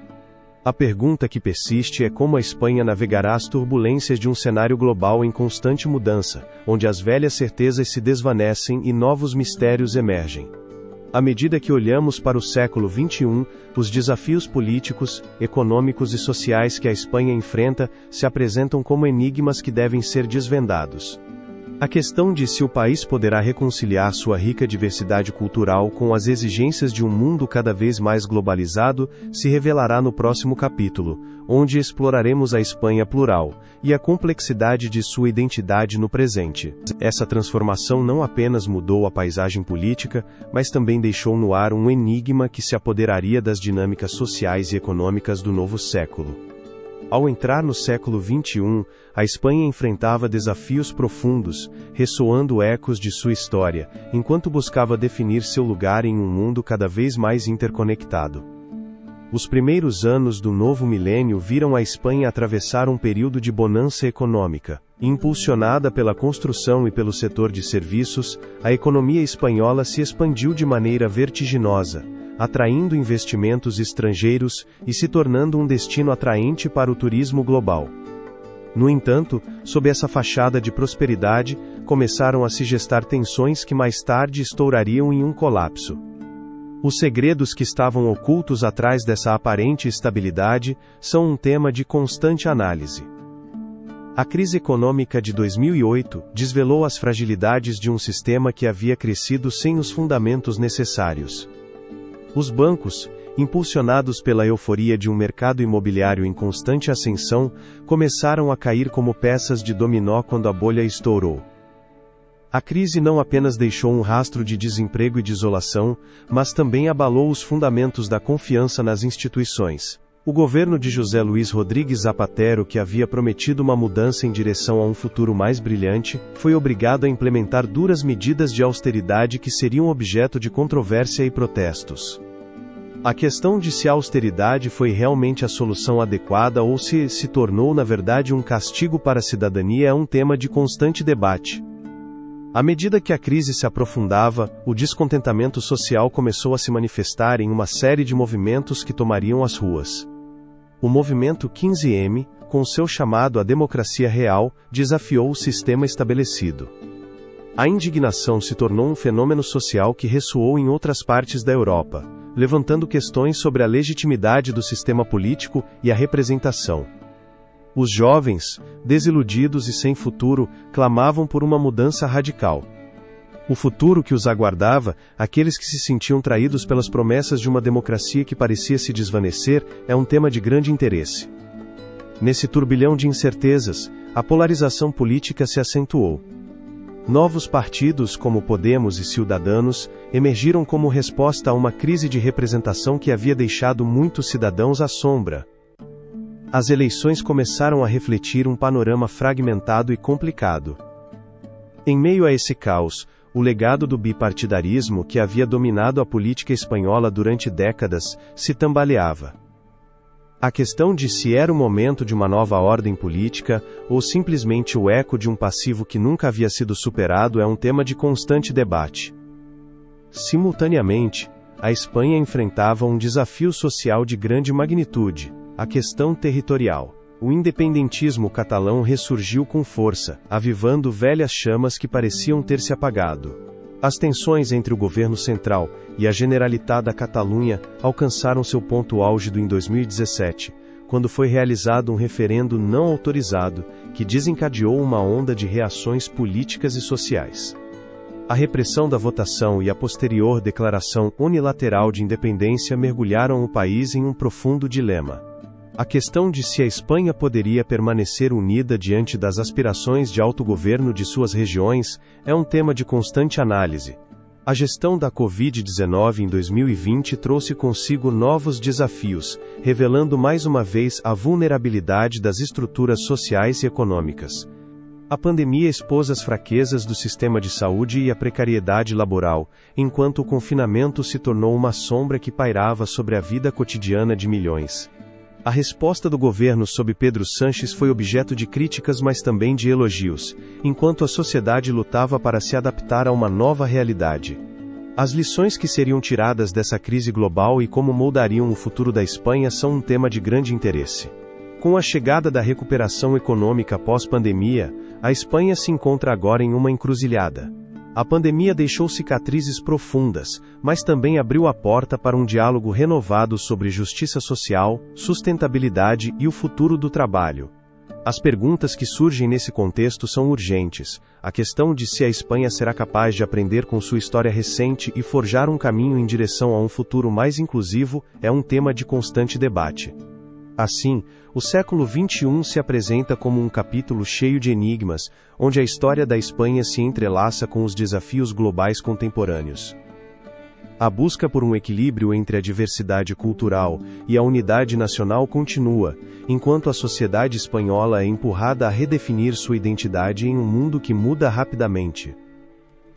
A pergunta que persiste é como a Espanha navegará as turbulências de um cenário global em constante mudança, onde as velhas certezas se desvanecem e novos mistérios emergem. À medida que olhamos para o século XXI, os desafios políticos, econômicos e sociais que a Espanha enfrenta se apresentam como enigmas que devem ser desvendados. A questão de se o país poderá reconciliar sua rica diversidade cultural com as exigências de um mundo cada vez mais globalizado se revelará no próximo capítulo, onde exploraremos a Espanha plural e a complexidade de sua identidade no presente. Essa transformação não apenas mudou a paisagem política, mas também deixou no ar um enigma que se apoderaria das dinâmicas sociais e econômicas do novo século. Ao entrar no século XXI, a Espanha enfrentava desafios profundos, ressoando ecos de sua história, enquanto buscava definir seu lugar em um mundo cada vez mais interconectado. Os primeiros anos do novo milênio viram a Espanha atravessar um período de bonança econômica. Impulsionada pela construção e pelo setor de serviços, a economia espanhola se expandiu de maneira vertiginosa, atraindo investimentos estrangeiros e se tornando um destino atraente para o turismo global. No entanto, sob essa fachada de prosperidade, começaram a se gestar tensões que mais tarde estourariam em um colapso. Os segredos que estavam ocultos atrás dessa aparente estabilidade são um tema de constante análise. A crise econômica de 2008 desvelou as fragilidades de um sistema que havia crescido sem os fundamentos necessários. Os bancos, impulsionados pela euforia de um mercado imobiliário em constante ascensão, começaram a cair como peças de dominó quando a bolha estourou. A crise não apenas deixou um rastro de desemprego e desolação, mas também abalou os fundamentos da confiança nas instituições. O governo de José Luís Rodrigues Zapatero, que havia prometido uma mudança em direção a um futuro mais brilhante, foi obrigado a implementar duras medidas de austeridade que seriam objeto de controvérsia e protestos. A questão de se a austeridade foi realmente a solução adequada ou se tornou na verdade um castigo para a cidadania é um tema de constante debate. À medida que a crise se aprofundava, o descontentamento social começou a se manifestar em uma série de movimentos que tomariam as ruas. O movimento 15M, com seu chamado à democracia real, desafiou o sistema estabelecido. A indignação se tornou um fenômeno social que ressoou em outras partes da Europa, levantando questões sobre a legitimidade do sistema político e a representação. Os jovens, desiludidos e sem futuro, clamavam por uma mudança radical. O futuro que os aguardava, aqueles que se sentiam traídos pelas promessas de uma democracia que parecia se desvanecer, é um tema de grande interesse. Nesse turbilhão de incertezas, a polarização política se acentuou. Novos partidos como Podemos e Ciudadanos emergiram como resposta a uma crise de representação que havia deixado muitos cidadãos à sombra. As eleições começaram a refletir um panorama fragmentado e complicado. Em meio a esse caos, o legado do bipartidarismo que havia dominado a política espanhola durante décadas se tambaleava. A questão de se era o momento de uma nova ordem política, ou simplesmente o eco de um passivo que nunca havia sido superado é um tema de constante debate. Simultaneamente, a Espanha enfrentava um desafio social de grande magnitude, a questão territorial. O independentismo catalão ressurgiu com força, avivando velhas chamas que pareciam ter se apagado. As tensões entre o governo central e a Generalitat da Catalunha alcançaram seu ponto álgido em 2017, quando foi realizado um referendo não autorizado, que desencadeou uma onda de reações políticas e sociais. A repressão da votação e a posterior declaração unilateral de independência mergulharam o país em um profundo dilema. A questão de se a Espanha poderia permanecer unida diante das aspirações de autogoverno de suas regiões é um tema de constante análise. A gestão da Covid-19 em 2020 trouxe consigo novos desafios, revelando mais uma vez a vulnerabilidade das estruturas sociais e econômicas. A pandemia expôs as fraquezas do sistema de saúde e a precariedade laboral, enquanto o confinamento se tornou uma sombra que pairava sobre a vida cotidiana de milhões. A resposta do governo sob Pedro Sánchez foi objeto de críticas, mas também de elogios, enquanto a sociedade lutava para se adaptar a uma nova realidade. As lições que seriam tiradas dessa crise global e como moldariam o futuro da Espanha são um tema de grande interesse. Com a chegada da recuperação econômica pós-pandemia, a Espanha se encontra agora em uma encruzilhada. A pandemia deixou cicatrizes profundas, mas também abriu a porta para um diálogo renovado sobre justiça social, sustentabilidade e o futuro do trabalho. As perguntas que surgem nesse contexto são urgentes. A questão de se a Espanha será capaz de aprender com sua história recente e forjar um caminho em direção a um futuro mais inclusivo é um tema de constante debate. Assim, o século XXI se apresenta como um capítulo cheio de enigmas, onde a história da Espanha se entrelaça com os desafios globais contemporâneos. A busca por um equilíbrio entre a diversidade cultural e a unidade nacional continua, enquanto a sociedade espanhola é empurrada a redefinir sua identidade em um mundo que muda rapidamente.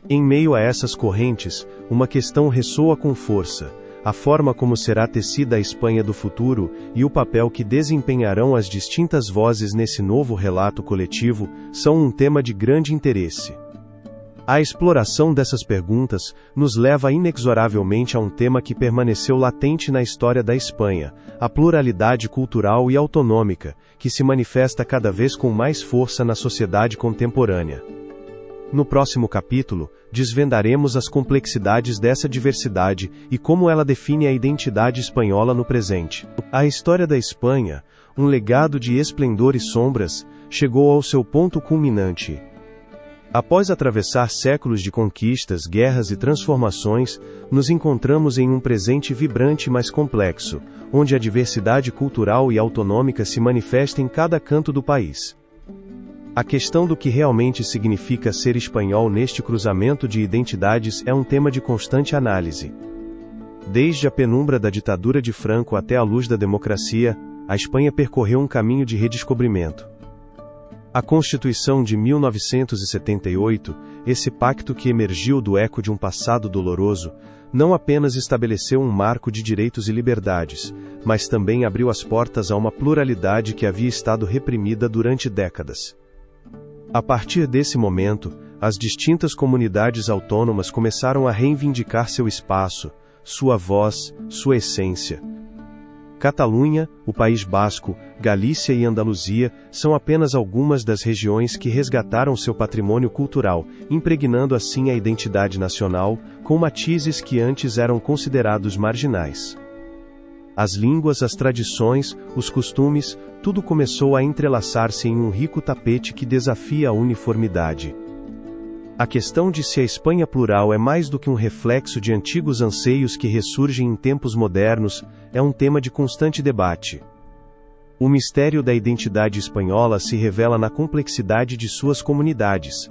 Em meio a essas correntes, uma questão ressoa com força: a forma como será tecida a Espanha do futuro e o papel que desempenharão as distintas vozes nesse novo relato coletivo são um tema de grande interesse. A exploração dessas perguntas nos leva inexoravelmente a um tema que permaneceu latente na história da Espanha: a pluralidade cultural e autonômica, que se manifesta cada vez com mais força na sociedade contemporânea. No próximo capítulo, desvendaremos as complexidades dessa diversidade e como ela define a identidade espanhola no presente. A história da Espanha, um legado de esplendor e sombras, chegou ao seu ponto culminante. Após atravessar séculos de conquistas, guerras e transformações, nos encontramos em um presente vibrante mas complexo, onde a diversidade cultural e autonômica se manifesta em cada canto do país. A questão do que realmente significa ser espanhol neste cruzamento de identidades é um tema de constante análise. Desde a penumbra da ditadura de Franco até a luz da democracia, a Espanha percorreu um caminho de redescobrimento. A Constituição de 1978, esse pacto que emergiu do eco de um passado doloroso, não apenas estabeleceu um marco de direitos e liberdades, mas também abriu as portas a uma pluralidade que havia estado reprimida durante décadas. A partir desse momento, as distintas comunidades autônomas começaram a reivindicar seu espaço, sua voz, sua essência. Catalunha, o País Basco, Galícia e Andaluzia são apenas algumas das regiões que resgataram seu patrimônio cultural, impregnando assim a identidade nacional, com matizes que antes eram considerados marginais. As línguas, as tradições, os costumes, tudo começou a entrelaçar-se em um rico tapete que desafia a uniformidade. A questão de se a Espanha plural é mais do que um reflexo de antigos anseios que ressurgem em tempos modernos, é um tema de constante debate. O mistério da identidade espanhola se revela na complexidade de suas comunidades.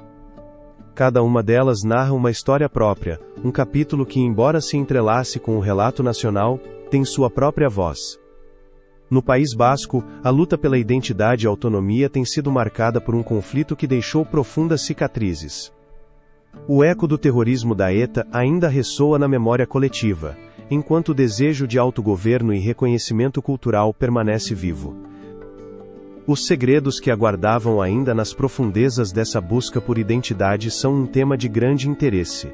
Cada uma delas narra uma história própria, um capítulo que, embora se entrelace com o relato nacional, tem sua própria voz. No País Basco, a luta pela identidade e autonomia tem sido marcada por um conflito que deixou profundas cicatrizes. O eco do terrorismo da ETA ainda ressoa na memória coletiva, enquanto o desejo de autogoverno e reconhecimento cultural permanece vivo. Os segredos que aguardavam ainda nas profundezas dessa busca por identidade são um tema de grande interesse.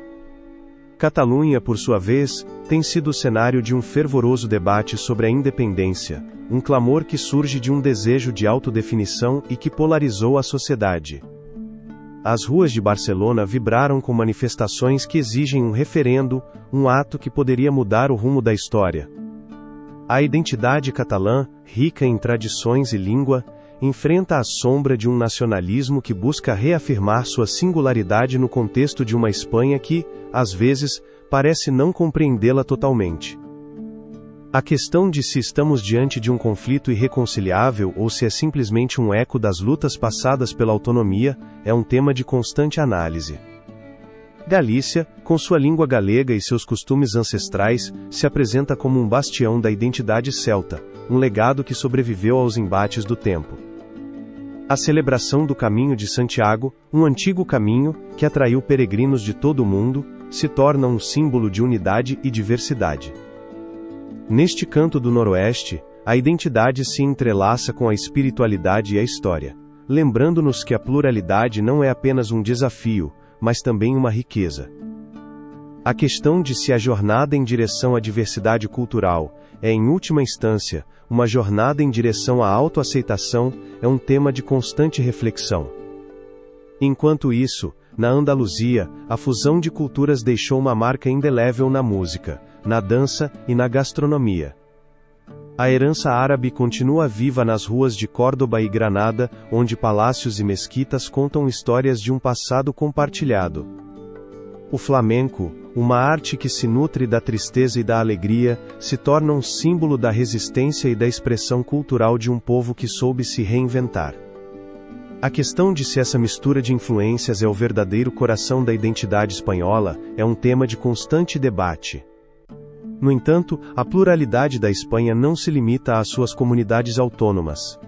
Catalunha, por sua vez, tem sido o cenário de um fervoroso debate sobre a independência, um clamor que surge de um desejo de autodefinição e que polarizou a sociedade. As ruas de Barcelona vibraram com manifestações que exigem um referendo, um ato que poderia mudar o rumo da história. A identidade catalã, rica em tradições e língua, enfrenta a sombra de um nacionalismo que busca reafirmar sua singularidade no contexto de uma Espanha que, às vezes, parece não compreendê-la totalmente. A questão de se estamos diante de um conflito irreconciliável ou se é simplesmente um eco das lutas passadas pela autonomia, é um tema de constante análise. Galícia, com sua língua galega e seus costumes ancestrais, se apresenta como um bastião da identidade celta, um legado que sobreviveu aos embates do tempo. A celebração do Caminho de Santiago, um antigo caminho, que atraiu peregrinos de todo o mundo, se torna um símbolo de unidade e diversidade. Neste canto do Noroeste, a identidade se entrelaça com a espiritualidade e a história, lembrando-nos que a pluralidade não é apenas um desafio, mas também uma riqueza. A questão de se a jornada em direção à diversidade cultural é, em última instância, uma jornada em direção à autoaceitação, é um tema de constante reflexão. Enquanto isso, na Andaluzia, a fusão de culturas deixou uma marca indelével na música, na dança e na gastronomia. A herança árabe continua viva nas ruas de Córdoba e Granada, onde palácios e mesquitas contam histórias de um passado compartilhado. O flamenco, uma arte que se nutre da tristeza e da alegria, se torna um símbolo da resistência e da expressão cultural de um povo que soube se reinventar. A questão de se essa mistura de influências é o verdadeiro coração da identidade espanhola é um tema de constante debate. No entanto, a pluralidade da Espanha não se limita às suas comunidades autônomas.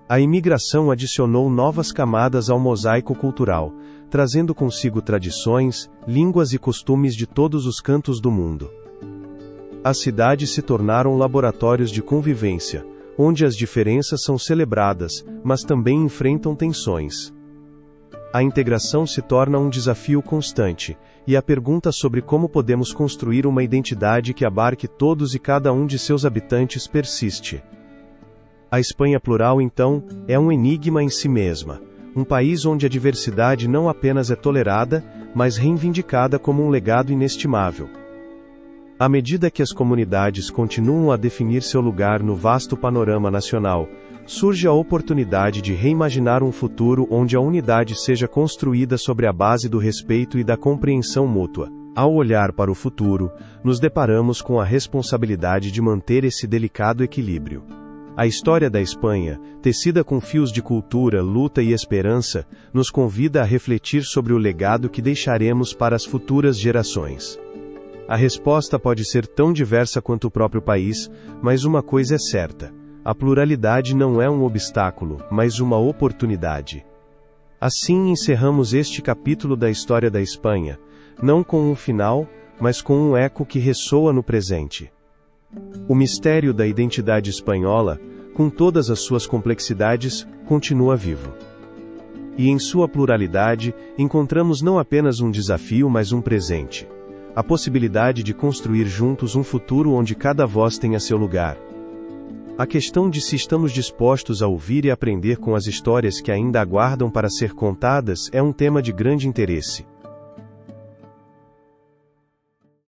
A imigração adicionou novas camadas ao mosaico cultural, trazendo consigo tradições, línguas e costumes de todos os cantos do mundo. As cidades se tornaram laboratórios de convivência, onde as diferenças são celebradas, mas também enfrentam tensões. A integração se torna um desafio constante, e a pergunta sobre como podemos construir uma identidade que abarque todos e cada um de seus habitantes persiste. A Espanha plural, então, é um enigma em si mesma, um país onde a diversidade não apenas é tolerada, mas reivindicada como um legado inestimável. À medida que as comunidades continuam a definir seu lugar no vasto panorama nacional, surge a oportunidade de reimaginar um futuro onde a unidade seja construída sobre a base do respeito e da compreensão mútua. Ao olhar para o futuro, nos deparamos com a responsabilidade de manter esse delicado equilíbrio. A história da Espanha, tecida com fios de cultura, luta e esperança, nos convida a refletir sobre o legado que deixaremos para as futuras gerações. A resposta pode ser tão diversa quanto o próprio país, mas uma coisa é certa: a pluralidade não é um obstáculo, mas uma oportunidade. Assim encerramos este capítulo da história da Espanha, não com um final, mas com um eco que ressoa no presente. O mistério da identidade espanhola, com todas as suas complexidades, continua vivo. E em sua pluralidade, encontramos não apenas um desafio, mas um presente. A possibilidade de construir juntos um futuro onde cada voz tenha seu lugar. A questão de se estamos dispostos a ouvir e aprender com as histórias que ainda aguardam para ser contadas é um tema de grande interesse.